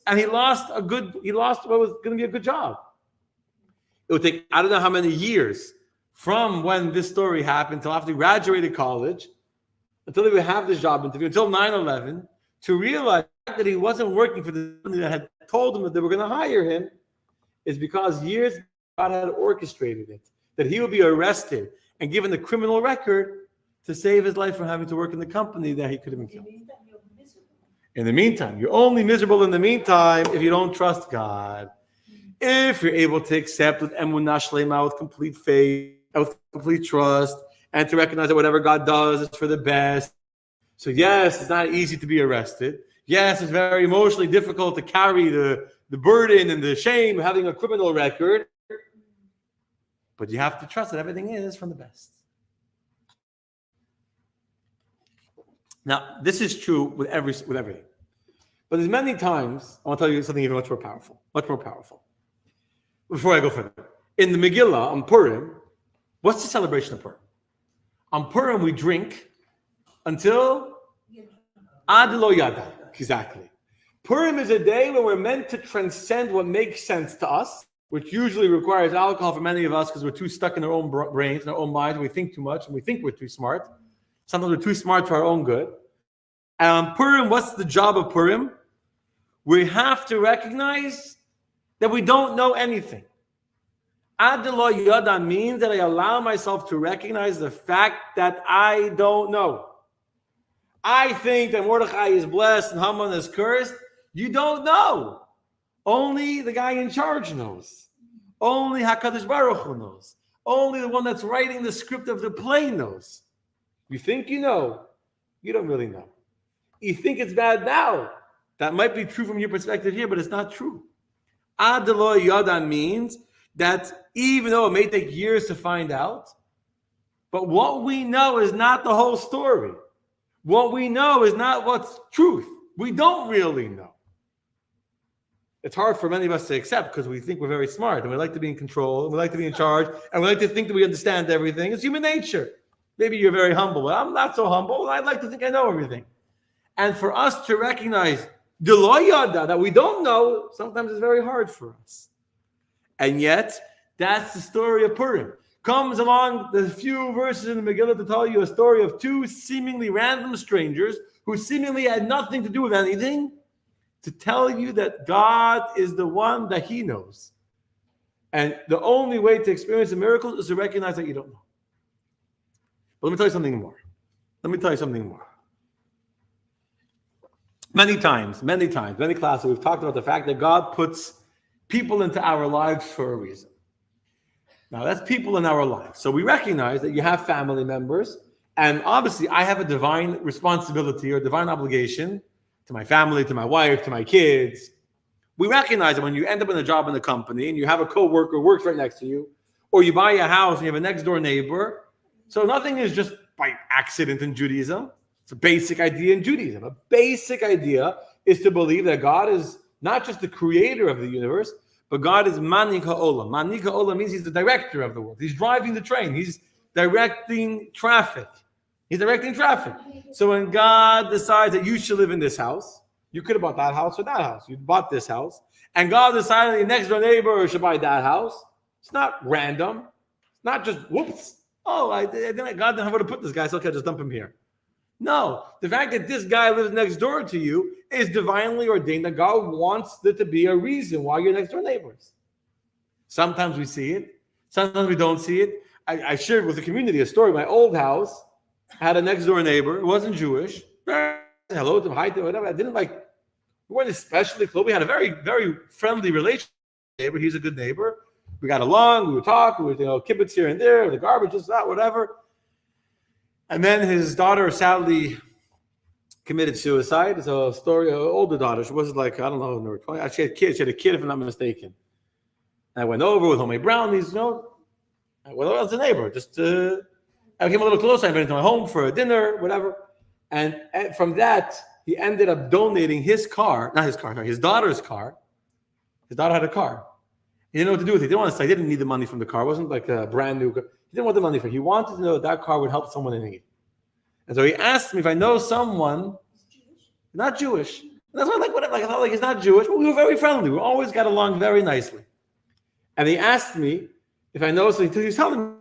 and he lost what was going to be a good job. It would take I don't know how many years from when this story happened till after he graduated college, until he would have this job interview, until 9/11, to realize that he wasn't working for the company that had told him that they were going to hire him, is because years God had orchestrated it, that he would be arrested and given a criminal record to save his life from having to work in the company that he could have been killed. In the meantime, you're only miserable in the meantime if you don't trust God. If you're able to accept with emunah shlema, with complete faith, with complete trust, and to recognize that whatever God does is for the best. So yes, it's not easy to be arrested. Yes, it's very emotionally difficult to carry the burden and the shame of having a criminal record. But you have to trust that everything is from the best. Now, this is true with everything. But there's many times, I want to tell you something even much more powerful. Before I go further. In the Megillah, on Purim, what's the celebration of Purim? On Purim, we drink until Ad Lo Yada. Exactly. Purim is a day when we're meant to transcend what makes sense to us, which usually requires alcohol for many of us because we're too stuck in our own brains, in our own minds. We think too much, and we think we're too smart. Sometimes we're too smart for our own good. And on Purim, what's the job of Purim? We have to recognize that we don't know anything. Ad Lo Yada means that I allow myself to recognize the fact that I don't know. I think that Mordechai is blessed and Haman is cursed. You don't know. Only the guy in charge knows. Only HaKadosh Baruch Hu knows. Only the one that's writing the script of the play knows. You think you know. You don't really know. You think it's bad now. That might be true from your perspective here, but it's not true. Ad Lo Yada means that even though it may take years to find out, but what we know is not the whole story. What we know is not what's truth. We don't really know. It's hard for many of us to accept because we think we're very smart and we like to be in control and we like to be in charge and we like to think that we understand everything. It's human nature. Maybe you're very humble, but I'm not so humble and I'd like to think I know everything. And for us to recognize the lo yada, that we don't know, sometimes it's very hard for us. And yet, that's the story of Purim. Comes along the few verses in the Megillah to tell you a story of two seemingly random strangers who seemingly had nothing to do with anything, to tell you that God is the one that He knows. And the only way to experience a miracle is to recognize that you don't know. But let me tell you something more. Many times, many classes, we've talked about the fact that God puts people into our lives for a reason. Now, that's people in our lives. So we recognize that you have family members, and obviously I have a divine responsibility or divine obligation to my family, to my wife, to my kids. We recognize that when you end up in a job in a company and you have a coworker who works right next to you, or you buy a house and you have a next door neighbor. So nothing is just by accident in Judaism. It's a basic idea in Judaism. A basic idea is to believe that God is not just the creator of the universe, but God is Manik HaOlam. Manik HaOlam means He's the director of the world. He's driving the train. He's directing traffic. So when God decides that you should live in this house, you could have bought that house or that house. You bought this house. And God decided your next door neighbor should buy that house. It's not random. It's not just, whoops. Oh, God didn't have where to put this guy, so okay, I'll just dump him here. No, the fact that this guy lives next door to you is divinely ordained that God wants there to be a reason why you're next door neighbors. Sometimes we see it. Sometimes we don't see it. I shared with the community a story. My old house had a next door neighbor. It wasn't Jewish. Hello to him, hi to him, whatever. We weren't especially close. We had a very, very friendly relationship with the neighbor. He's a good neighbor. We got along. We would talk. We would, kibbutz here and there, the garbage, this, that, whatever. And then his daughter sadly committed suicide. It's a story, an older daughter. She wasn't like, I don't know, in her 20s. She had kids. She had a kid, if I'm not mistaken. And I went over with homemade brownies, I went over as a neighbor. I came a little closer. I went into my home for a dinner, whatever. And from that, he ended up donating his daughter's car. His daughter had a car. He didn't know what to do with it. He didn't want to say, he didn't need the money from the car. It wasn't like a brand new car. He didn't want the money for it. He wanted to know that car would help someone in need. And so he asked me if I know someone, not Jewish. And that's why I thought like he's not Jewish, but we were very friendly. We always got along very nicely. And he asked me if I know, so he was telling me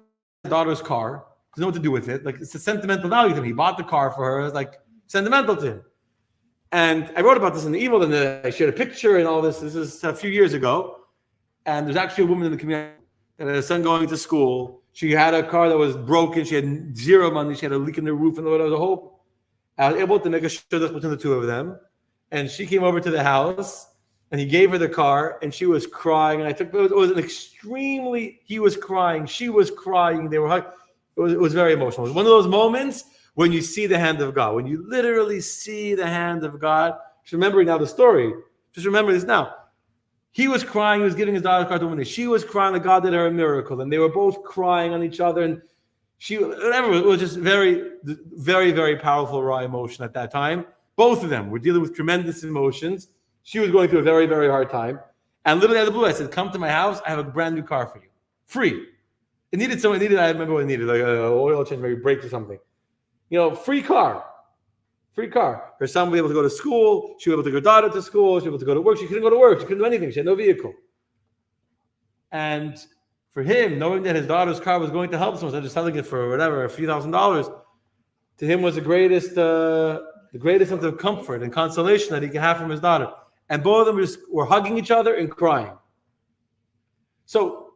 his daughter's car. He doesn't know what to do with it. Like, it's a sentimental value to him. He bought the car for her. It's like sentimental to him. And I wrote about this in the email, and I shared a picture and all this. This is a few years ago. And there's actually a woman in the community that had a son going to school. She had a car that was broken. She had zero money. She had a leak in the roof, and there was a whole. I was able to make a shidduch between the two of them. And she came over to the house, and he gave her the car, and she was crying. And it was an extremely, he was crying, she was crying. They were hugging. It was very emotional. It was one of those moments when you see the hand of God, when you literally see the hand of God. Just remembering now the story. Just remember this now. He was crying. He was giving his daughter's car to a woman. She was crying that God did her a miracle. And they were both crying on each other. And it was just very, very, very powerful raw emotion at that time. Both of them were dealing with tremendous emotions. She was going through a very, very hard time. And literally out of the blue, I said, come to my house. I have a brand new car for you. Free. I remember what it needed, like an oil change, maybe brakes or something. Free car. Her son would be able to go to school. She was able to take her daughter to school. She was able to go to work. She couldn't go to work. She couldn't do anything. She had no vehicle. And for him, knowing that his daughter's car was going to help someone, instead of selling it for whatever, a few $1,000s, to him was the greatest sense of comfort and consolation that he could have from his daughter. And both of them were hugging each other and crying. So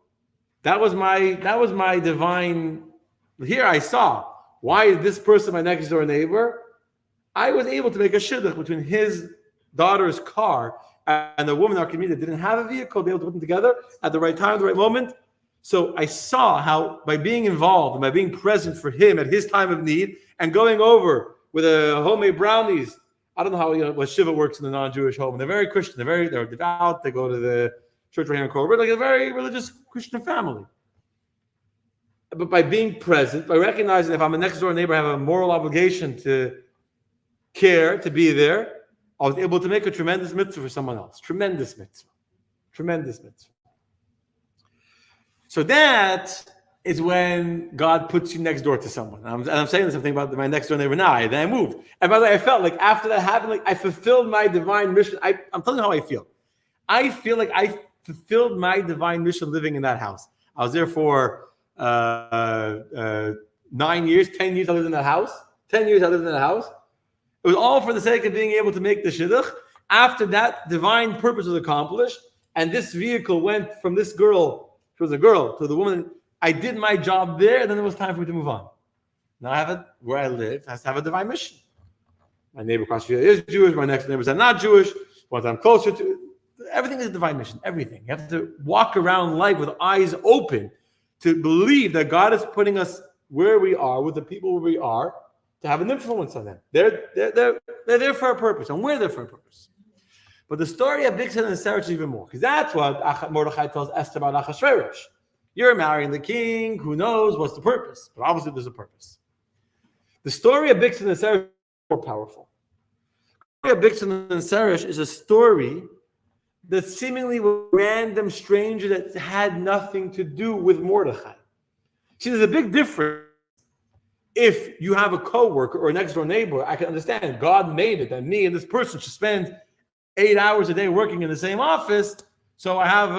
that was my divine. Here I saw why this person, my next door neighbor, I was able to make a shidduch between his daughter's car and the woman in our community that didn't have a vehicle, be able to put them together at the right time, the right moment. So I saw how by being involved and by being present for him at his time of need and going over with a homemade brownies. I don't know how what Shiva works in the non-Jewish home. They're very Christian. They're devout. They go to the church right here in Kroger, like a very religious Christian family. But by being present, by recognizing if I'm a next door neighbor, I have a moral obligation to care, to be there, I was able to make a tremendous mitzvah for someone else. Tremendous mitzvah. So that is when God puts you next door to someone. And I'm saying something about my next door neighbor now. Then I moved. And by the way, I felt like after that happened, like I fulfilled my divine mission. I'm telling you how I feel. I feel like I fulfilled my divine mission living in that house. I was there for 9 years, 10 years I lived in that house. 10 years I lived in that house. It was all for the sake of being able to make the shidduch. After that divine purpose was accomplished, and this vehicle went from this girl, she was a girl, to the woman, I did my job there, and then it was time for me to move on. Now I have it where I live, has to have a divine mission. My neighbor across the street is Jewish, my next neighbors are not Jewish, ones I'm closer to. Everything is a divine mission, everything. You have to walk around life with eyes open to believe that God is putting us where we are, with the people where we are, to have an influence on them. They're there for a purpose, and we're there for a purpose. But the story of Bigsan and Seresh is even more, because that's what Mordechai tells Esther about Achashverosh. You're marrying the king, who knows what's the purpose, but obviously there's a purpose. The story of Bigsan and Seresh is more powerful. The story of Bigsan and Seresh is a story that seemingly was a random stranger that had nothing to do with Mordechai. See, there's a big difference. If you have a coworker or a next door neighbor, I can understand God made it that me and this person should spend 8 hours a day working in the same office. So I have,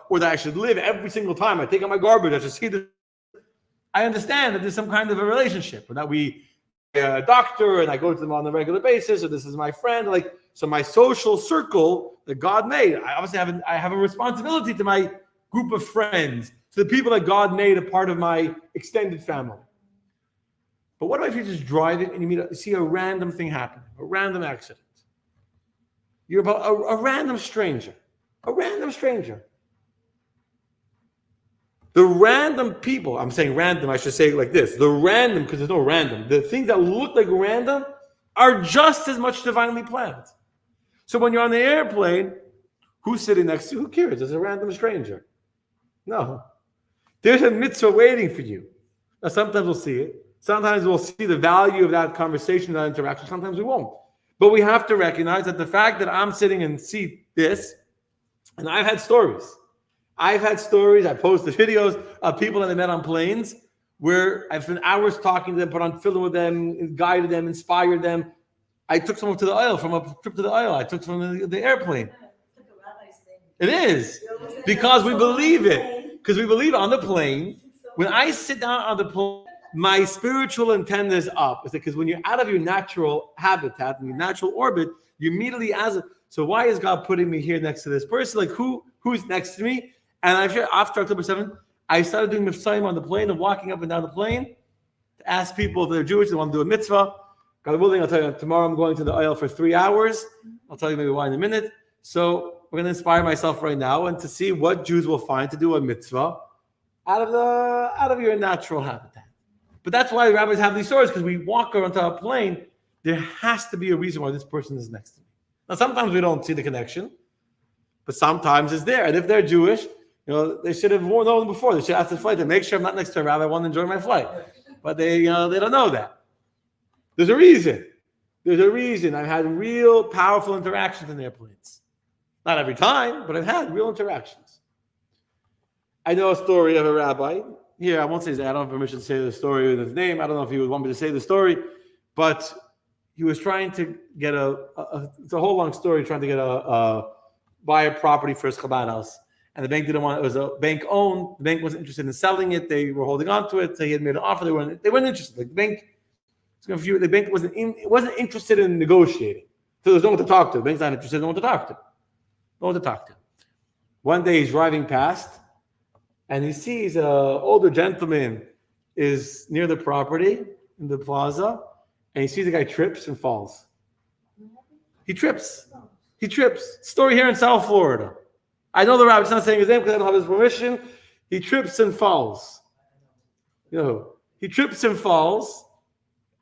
or that I should live every single time I take out my garbage. I should see this. I understand that there's some kind of a relationship, or that we a doctor and I go to them on a regular basis, or this is my friend. Like, so my social circle that God made, I obviously have a responsibility to my group of friends, to the people that God made a part of my extended family. But what if you're just driving and you see a random thing happen, a random accident? You're about a random stranger, a random stranger. The random people, I'm saying random, I should say it like this. The random, because there's no random. The things that look like random are just as much divinely planned. So when you're on the airplane, who's sitting next to you? Who cares? There's a random stranger. No. There's a mitzvah waiting for you. Now, sometimes we'll see it. Sometimes we'll see the value of that conversation, that interaction. Sometimes we won't. But we have to recognize that the fact that I'm sitting and see this, and I've had stories. I posted videos of people that I met on planes where I've spent hours talking to them, put on film with them, guided them, inspired them. I took someone to the aisle from a trip to the aisle. I took someone to the airplane. It is. Because we believe it. Because we believe on the plane. When I sit down on the plane, my spiritual antenna is up. It's because when you're out of your natural habitat and your natural orbit, you immediately so why is God putting me here next to this person? Like who's next to me? And after October 7th, I started doing mitzvahs on the plane and walking up and down the plane to ask people if they're Jewish, they want to do a mitzvah. God willing, I'll tell you, tomorrow I'm going to the aisle for 3 hours. I'll tell you maybe why in a minute. So we're going to inspire myself right now and to see what Jews will find to do a mitzvah out of your natural habitat. But that's why the rabbis have these stories, because we walk around a plane, there has to be a reason why this person is next to me. Now, sometimes we don't see the connection, but sometimes it's there. And if they're Jewish, they should have known before. They should ask the flight to make sure I'm not next to a rabbi. I want to enjoy my flight. But they don't know that. There's a reason. There's a reason. I've had real powerful interactions in airplanes. Not every time, but I've had real interactions. I know a story of a rabbi. Here, I won't say his name. I don't have permission to say the story with his name. I don't know if he would want me to say the story, but he was trying to get it's a whole long story, trying to get buy a property for his Chabad house. And the bank didn't want it. It was a bank owned. The bank wasn't interested in selling it. They were holding on to it. So he had made an offer. They weren't interested. Like the bank wasn't interested in negotiating. So there's no one to talk to. The bank's not interested. No one to talk to. One day he's driving past, and he sees an older gentleman is near the property in the plaza, and he sees the guy trips and falls. He trips. Story here in South Florida. I know the rabbi's not saying his name because I don't have his permission. He trips and falls. He trips and falls,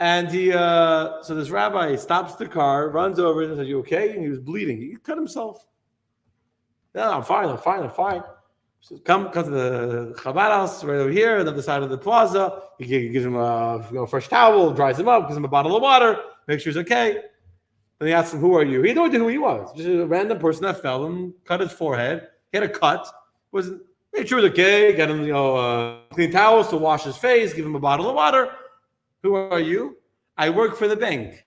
and so this rabbi stops the car, runs over and says, "You okay?" And he was bleeding. He cut himself. "No, I'm fine. So come to the Chabad house right over here, on the other side of the plaza. He gives him a fresh towel, dries him up, gives him a bottle of water, makes sure he's okay. Then he asks him, "Who are you?" He didn't know who he was. Just a random person that fell and cut his forehead. He had a cut. Made sure he was okay. Got him, clean towels to wash his face. Give him a bottle of water. "Who are you?" "I work for the bank.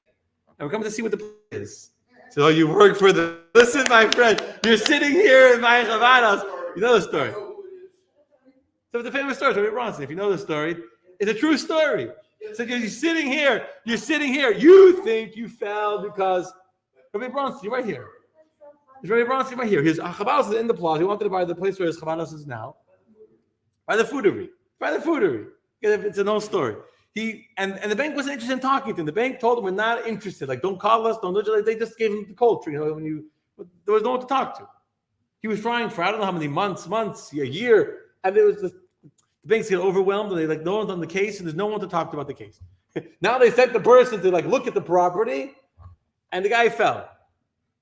And we're coming to see what the place is." "So you work for the..." Listen, my friend, you're sitting here in my Chabad house. You know the story. So it's a famous story. Rabbi Bronson, if you know the story, it's a true story. So you're sitting here. You think you fell because Rabbi Bronstein, right here. It's Rabbi Bronstein right here. His Chabad is in the plaza. He wanted to buy the place where his Chabad is now. By the foodery. By the foodery. It's an old story. And the bank wasn't interested in talking to him. The bank told him, we're not interested. Like, don't call us. Don't do it. They just gave him the cold treatment. There was no one to talk to. He was trying for I don't know how many months, a year. And there was the banks get overwhelmed. And they no one's on the case. And there's no one to talk to about the case. Now they sent the person to look at the property. And the guy fell.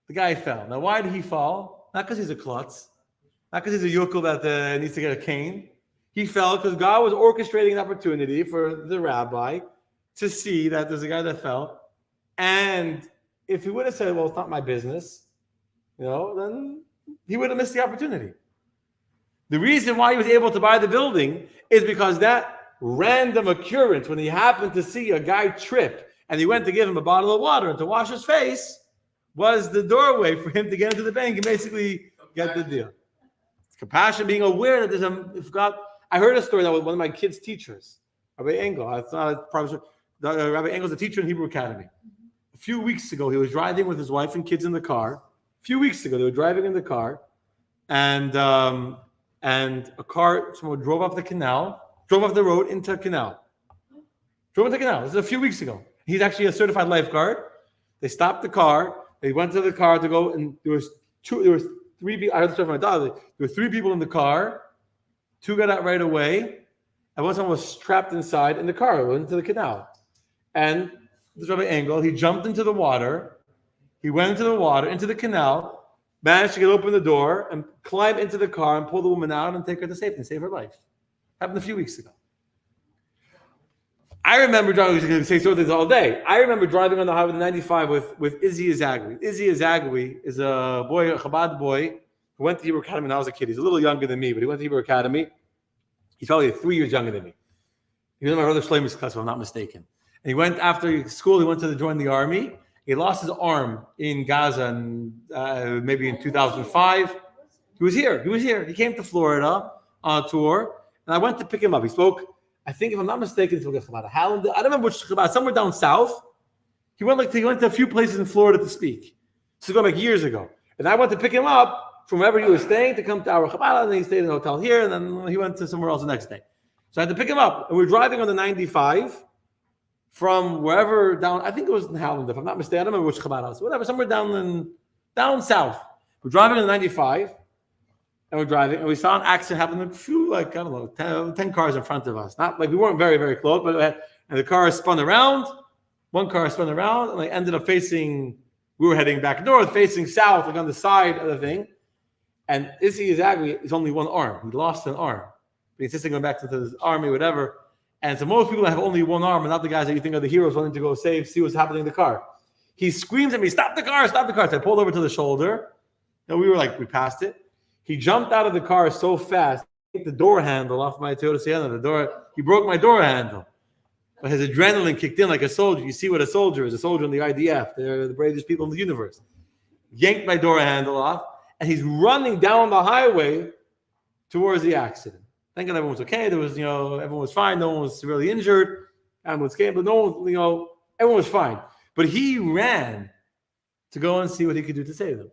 Now, why did he fall? Not because he's a klutz. Not because he's a yokel that needs to get a cane. He fell because God was orchestrating an opportunity for the rabbi to see that there's a guy that fell. And if he would have said, well, it's not my business, then he would have missed the opportunity. The reason why he was able to buy the building is because that random occurrence, when he happened to see a guy trip and he went to give him a bottle of water and to wash his face, was the doorway for him to get into the bank and basically get the deal. It's compassion, being aware that if God... I heard a story that with one of my kids' teachers, Rabbi Engel. It's not a professor. Rabbi Engel's a teacher in Hebrew Academy. A few weeks ago, he was driving with his wife and kids in the car. A few weeks ago, they were driving in the car, and a car, someone drove off the road into a canal. This is a few weeks ago. He's actually a certified lifeguard. They stopped the car. They went to the car to go, and there was three people. I heard the story from my daughter. There were three people in the car. Two got out right away, and one someone was trapped inside in the car, went into the canal. And this Rabbi Engel, he jumped into the water. He went into the water, into the canal, managed to get open the door and climb into the car and pull the woman out and take her to safety and save her life. Happened a few weeks ago. I remember driving, I was going to say things all day. I remember driving on the highway 95 with Izzy Azagwi. Izzy Azagwi is a boy, a Chabad boy, who went to Hebrew Academy when I was a kid. He's a little younger than me, but he went to Hebrew Academy. He's probably 3 years younger than me. He was in my brother Shlomi's class, if I'm not mistaken. And he went after school, he went to join the army. He lost his arm in Gaza maybe in 2005. He was here. He came to Florida on a tour, and I went to pick him up. He spoke, I think, if I'm not mistaken, he spoke about Halland. I don't remember which Chabad, somewhere down south. He went to a few places in Florida to speak. This is going back years ago. And I went to pick him up from wherever he was staying to come to our Chabad, and then he stayed in a hotel here, and then he went to somewhere else the next day. So I had to pick him up, and we were driving on the 95 from wherever down, I think it was in Halland, if I'm not mistaken, I don't remember which Chabad house, whatever, somewhere down south. We're driving on the 95, and we're driving, and we saw an accident happen, a few, 10 cars in front of us. Not we weren't very, very close, but and the car spun around, one car spun around, and ended up facing, we were heading back north, facing south, on the side of the thing. And Izzy Azagwi is only one arm. He lost an arm. But he's insisting going back to his army, whatever. And so most people that have only one arm are not the guys that you think are the heroes wanting to go see what's happening in the car. He screams at me, stop the car. So I pulled over to the shoulder. And we passed it. He jumped out of the car so fast, he hit the door handle off my Toyota Sienna. He broke my door handle. But his adrenaline kicked in like a soldier. You see what a soldier is, a soldier in the IDF. They're the bravest people in the universe. Yanked my door handle off. And he's running down the highway towards the accident. Thinking everyone was okay. There was, everyone was fine. No one was severely injured. Ambulance came, but no one, everyone was fine. But he ran to go and see what he could do to save them.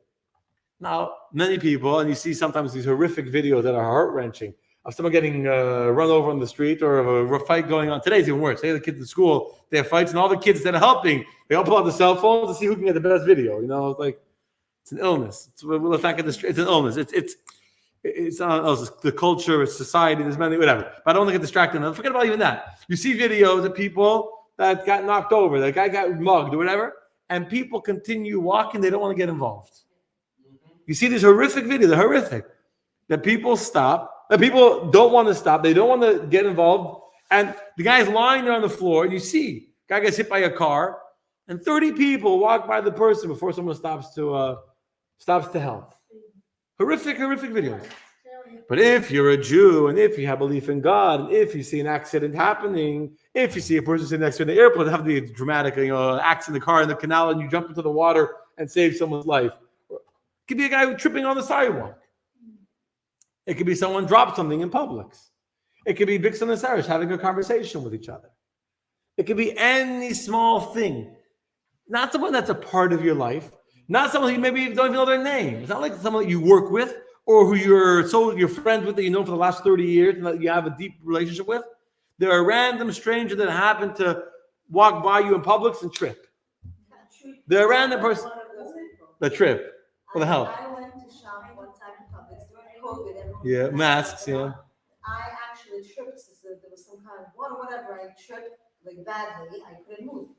Now, many people, and you see sometimes these horrific videos that are heart-wrenching of someone getting run over on the street or of a fight going on. Today's even worse. Say the kids at school, they have fights, and all the kids that are helping, they all pull out the cell phones to see who can get the best video. It's an illness. It's an illness. It's the culture, it's society, there's many, whatever. But I don't want to get distracted. Forget about even that. You see videos of people that got knocked over, that guy got mugged or whatever, and people continue walking, they don't want to get involved. You see these horrific videos, they're horrific. That people stop, that people don't want to stop, they don't want to get involved, and the guy's lying there on the floor, and you see, guy gets hit by a car, and 30 people walk by the person before someone stops to help. Horrific videos. But if you're a Jew, and if you have belief in God, and if you see an accident happening, if you see a person sitting next to you in the airport, it have to be a dramatic, accident in the car in the canal, and you jump into the water and save someone's life. It could be a guy tripping on the sidewalk. It could be someone dropped something in Publix. It could be Bigsan Seresh having a conversation with each other. It could be any small thing. Not someone that's a part of your life, Not someone who maybe don't even know their name. It's not like someone that you work with or who you're friends with that you know for the last 30 years and that you have a deep relationship with. They're a random stranger that happened to walk by you in Publix and trip. They're a random person. The trip. What the hell? I went to shop one time in Publix during COVID. Yeah, masks, yeah. I actually tripped. So there was some kind of water, whatever. I tripped like badly. I couldn't move.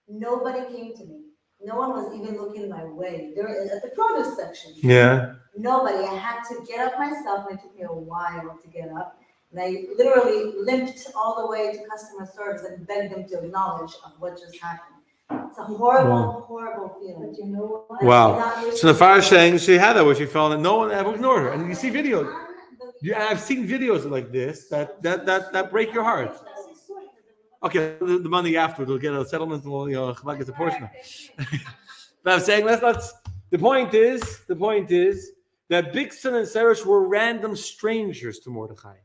Nobody came to me. No one was even looking my way. They were at the produce section. Yeah. Nobody. I had to get up myself, and it took me a while to get up. And I literally limped all the way to customer service and begged them to acknowledge of what just happened. It's a horrible, horrible feeling. But you know what? Wow. So the fire saying she had that where she fell and no one ever ignored her. And you see videos. I've seen videos like this that break your heart. Okay, the money afterwards, we'll get a settlement and we'll get the portion. But I'm saying let's the point is that Bigsan and Seresh were random strangers to Mordechai.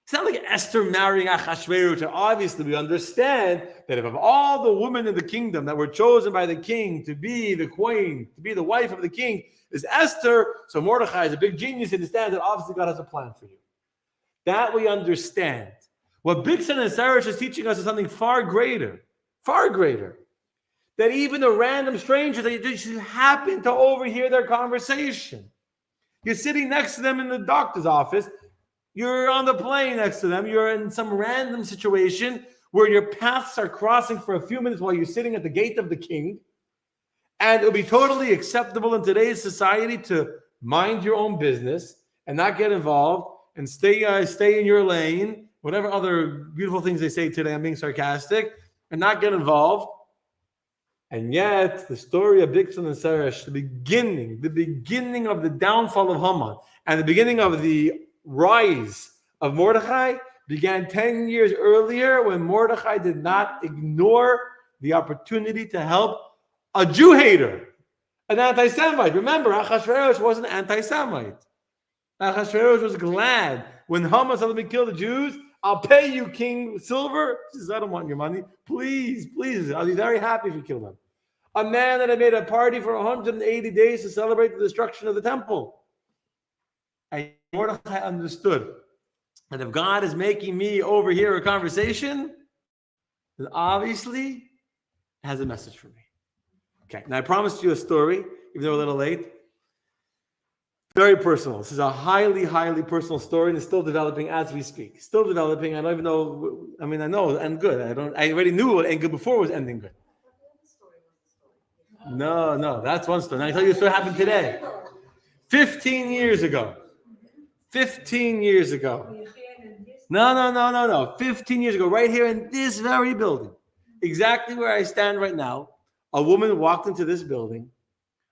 It's not like Esther marrying Achashverosh. Obviously, we understand that if of all the women in the kingdom that were chosen by the king to be the queen, to be the wife of the king, is Esther, so Mordechai is a big genius. He understands that obviously God has a plan for you. That we understand. What Bigsan and Seresh is teaching us is something far greater. That even a random stranger that you just happen to overhear their conversation. You're sitting next to them in the doctor's office. You're on the plane next to them. You're in some random situation where your paths are crossing for a few minutes while you're sitting at the gate of the king. And it would be totally acceptable in today's society to mind your own business and not get involved and stay in your lane, whatever other beautiful things they say today. I'm being sarcastic, and not get involved. And yet, the story of Bigsan and Seresh, the beginning of the downfall of Haman and the beginning of the rise of Mordechai began 10 years earlier when Mordechai did not ignore the opportunity to help a Jew hater, an anti-Semite. Remember, Achashverosh was an anti-Semite. Achashverosh was glad when Haman said, "Let me kill the Jews. I'll pay you, King Silver." He says, "I don't want your money. Please. I'll be very happy if you kill them." A man that had made a party for 180 days to celebrate the destruction of the temple. And Mordechai understood that if God is making me overhear a conversation, then obviously it has a message for me. Okay, now I promised you a story, even though a little late. Very personal. This is a highly, highly personal story, and it's still developing as we speak. Still developing. I don't even know. I mean, I know it ended good. I already knew it ended good before it was ending good. No, that's one story. Now I tell you a story happened today. 15 years ago. 15 years ago. No. 15 years ago, right here in this very building, exactly where I stand right now, a woman walked into this building.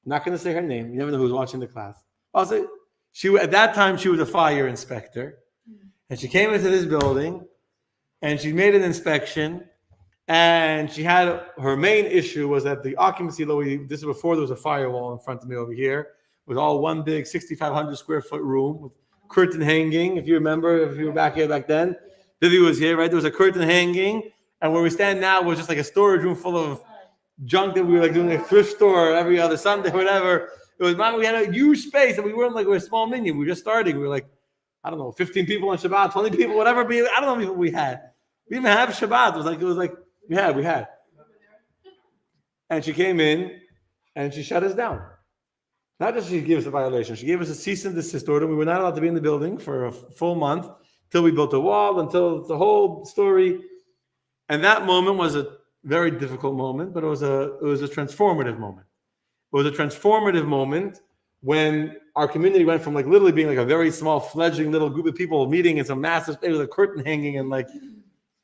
I'm not going to say her name. You never know who's watching the class. Also, at that time, she was a fire inspector. And she came into this building, and she made an inspection, and she had her main issue was that the occupancy low. This is before there was a firewall in front of me over here. It was all one big 6,500 square foot room with curtain hanging. If you remember, if you were back here back then, Vivi was here, right? There was a curtain hanging, and where we stand now was just like a storage room full of junk that we were like doing a thrift store every other Sunday, whatever. It was, we had a huge space, and we weren't like we're a small minion. We were just starting. We were like, I don't know, 15 people on Shabbat, 20 people, whatever. I don't know how many people we had. We didn't even have Shabbat. It was like we had. And she came in, and she shut us down. Not just she gave us a violation. She gave us a cease and desist order. We were not allowed to be in the building for a full month until we built a wall, until the whole story. And that moment was a very difficult moment, but it was a transformative moment. It was a transformative moment when our community went from like literally being like a very small fledgling little group of people meeting in some massive space with a curtain hanging and like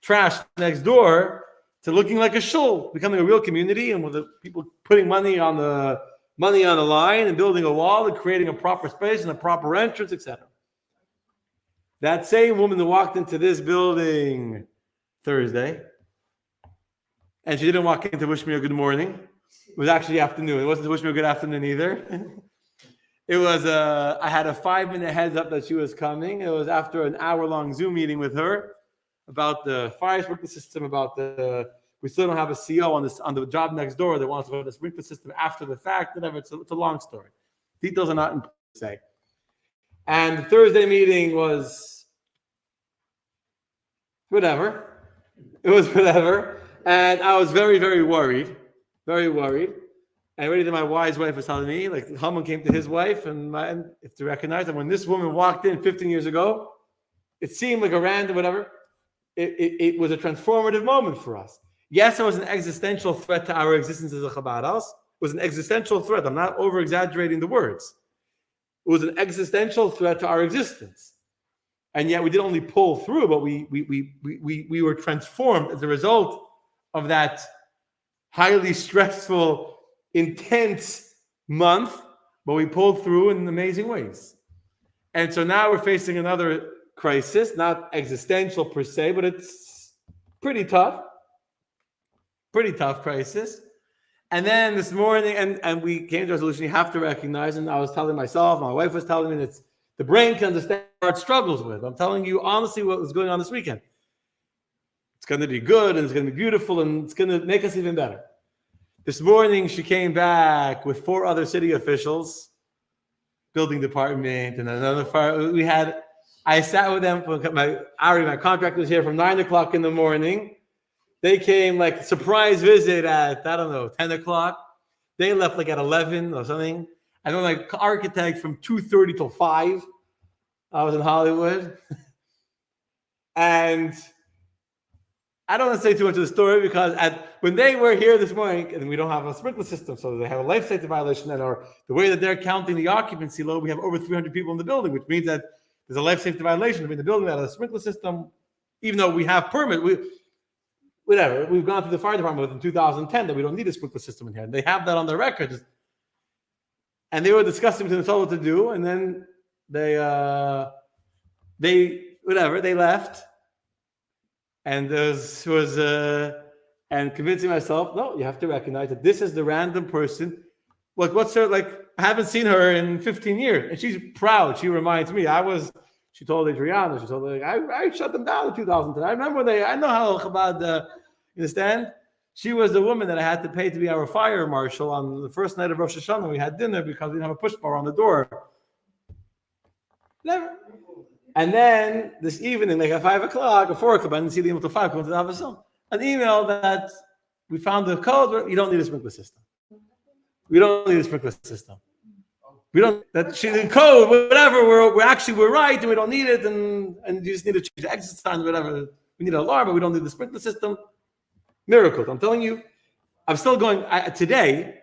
trash next door to looking like a shul, becoming a real community, and with the people putting money on the line and building a wall and creating a proper space and a proper entrance, etc. That same woman that walked into this building Thursday, and she didn't walk in to wish me a good morning. It was actually afternoon. It wasn't to wish me a good afternoon either. It was, I had a 5-minute heads up that she was coming. It was after an hour-long Zoom meeting with her about the fire sprinkler system, about the We still don't have a CO on the job next door that wants to put a sprinkler system after the fact. Whatever. It's a long story. Details are not important to say. And the Thursday meeting was whatever. It was whatever. And I was very, very worried. Very worried. And already my wise wife was telling me, like Haman came to his wife, and if to recognize that when this woman walked in 15 years ago, it seemed like a random whatever. It was a transformative moment for us. Yes, it was an existential threat to our existence as a Chabad house. It was an existential threat. I'm not over-exaggerating the words. It was an existential threat to our existence. And yet we didn't only pull through, but we were transformed as a result of that highly stressful, intense month, but we pulled through in amazing ways. And so now we're facing another crisis, not existential per se, but it's pretty tough crisis. And then this morning, and we came to a solution. You have to recognize, and I was telling myself, my wife was telling me that the brain can understand what it struggles with. I'm telling you honestly what was going on this weekend. It's going to be good, and it's going to be beautiful, and it's going to make us even better. This morning, she came back with 4 other city officials, building department, and another fire. I sat with them. My contractor was here from 9 o'clock in the morning. They came like surprise visit at, 10 o'clock. They left like at 11 or something. I know like architects from 2:30 till 5. I was in Hollywood. And I don't want to say too much of the story because when they were here this morning, and we don't have a sprinkler system, so they have a life safety violation, or the way that they're counting the occupancy load, we have over 300 people in the building, which means that there's a life safety violation in the building that has a sprinkler system, even though we have permit. We've gone through the fire department in 2010 that we don't need a sprinkler system in here. They have that on their records. And they were discussing between themselves what to do, and then they left. And and convincing myself, no, you have to recognize that this is the random person. What's her, I haven't seen her in 15 years. And she's proud. She reminds me, she told Adriana, I shut them down in 2010. I remember I know how Chabad, you understand? She was the woman that I had to pay to be our fire marshal on the first night of Rosh Hashanah. We had dinner because we didn't have a push bar on the door. Never. And then this evening, like at 5 o'clock or 4 o'clock, I didn't see the email till 5 o'clock to the Havasam. An email that we found the code. You don't need a sprinkler system. We don't need a sprinkler system. We don't. That she's in code, whatever. We're right, and we don't need it, and you just need to change the exit signs, whatever. We need an alarm, but we don't need the sprinkler system. Miracles. I'm telling you, I'm still going. Today,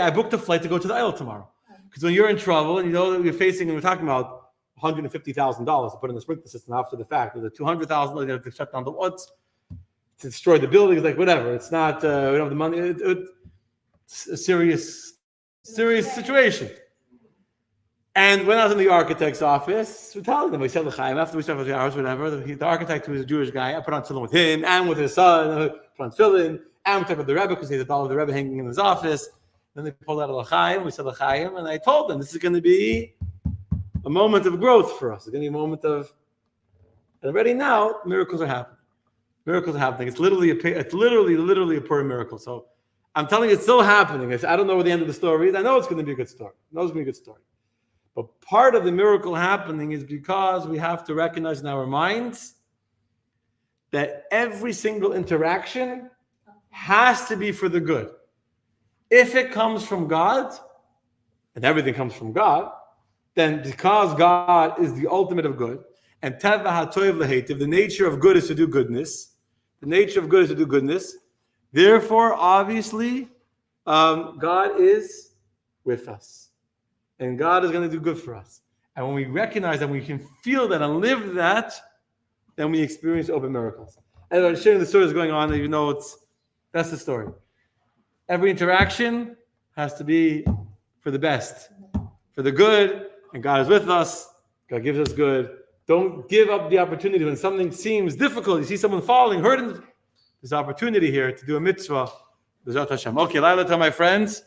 I booked a flight to go to the isle tomorrow. Because when you're in trouble and you know that you're facing, and we're talking about $150,000 to put in the sprinkler system after the fact, or the $200,000 you have to shut down the woods, to destroy the buildings, whatever. It's not. We don't have the money. It's a serious situation. And when I was in the architect's office, we're telling them, we said l'chaim, after we started 3 hours, whatever, the architect, who was a Jewish guy, I put on tefillin with him and with his son, I put on tefillin, and we talked about the Rebbe, because he had a dollar of the Rebbe hanging in his office. Then they pulled out a l'chaim, we said l'chaim, and I told them, this is going to be a moment of growth for us. It's going to be a moment of, and already now, miracles are happening. Miracles are happening. It's literally a pure miracle. So I'm telling you, it's still happening. I don't know what the end of the story is. I know it's going to be a good story. But part of the miracle happening is because we have to recognize in our minds that every single interaction has to be for the good. If it comes from God, and everything comes from God, then because God is the ultimate of good, and teva hatoiv lehetiv, the nature of good is to do goodness. The nature of good is to do goodness. Therefore, obviously, God is with us. And God is going to do good for us. And when we recognize that, we can feel that and live that, then we experience open miracles. And I'm sharing the story that's going on, and that's the story. Every interaction has to be for the best, for the good, and God is with us. God gives us good. Don't give up the opportunity when something seems difficult. You see someone falling, hurting. There's opportunity here to do a mitzvah. Okay, Laila, my friends.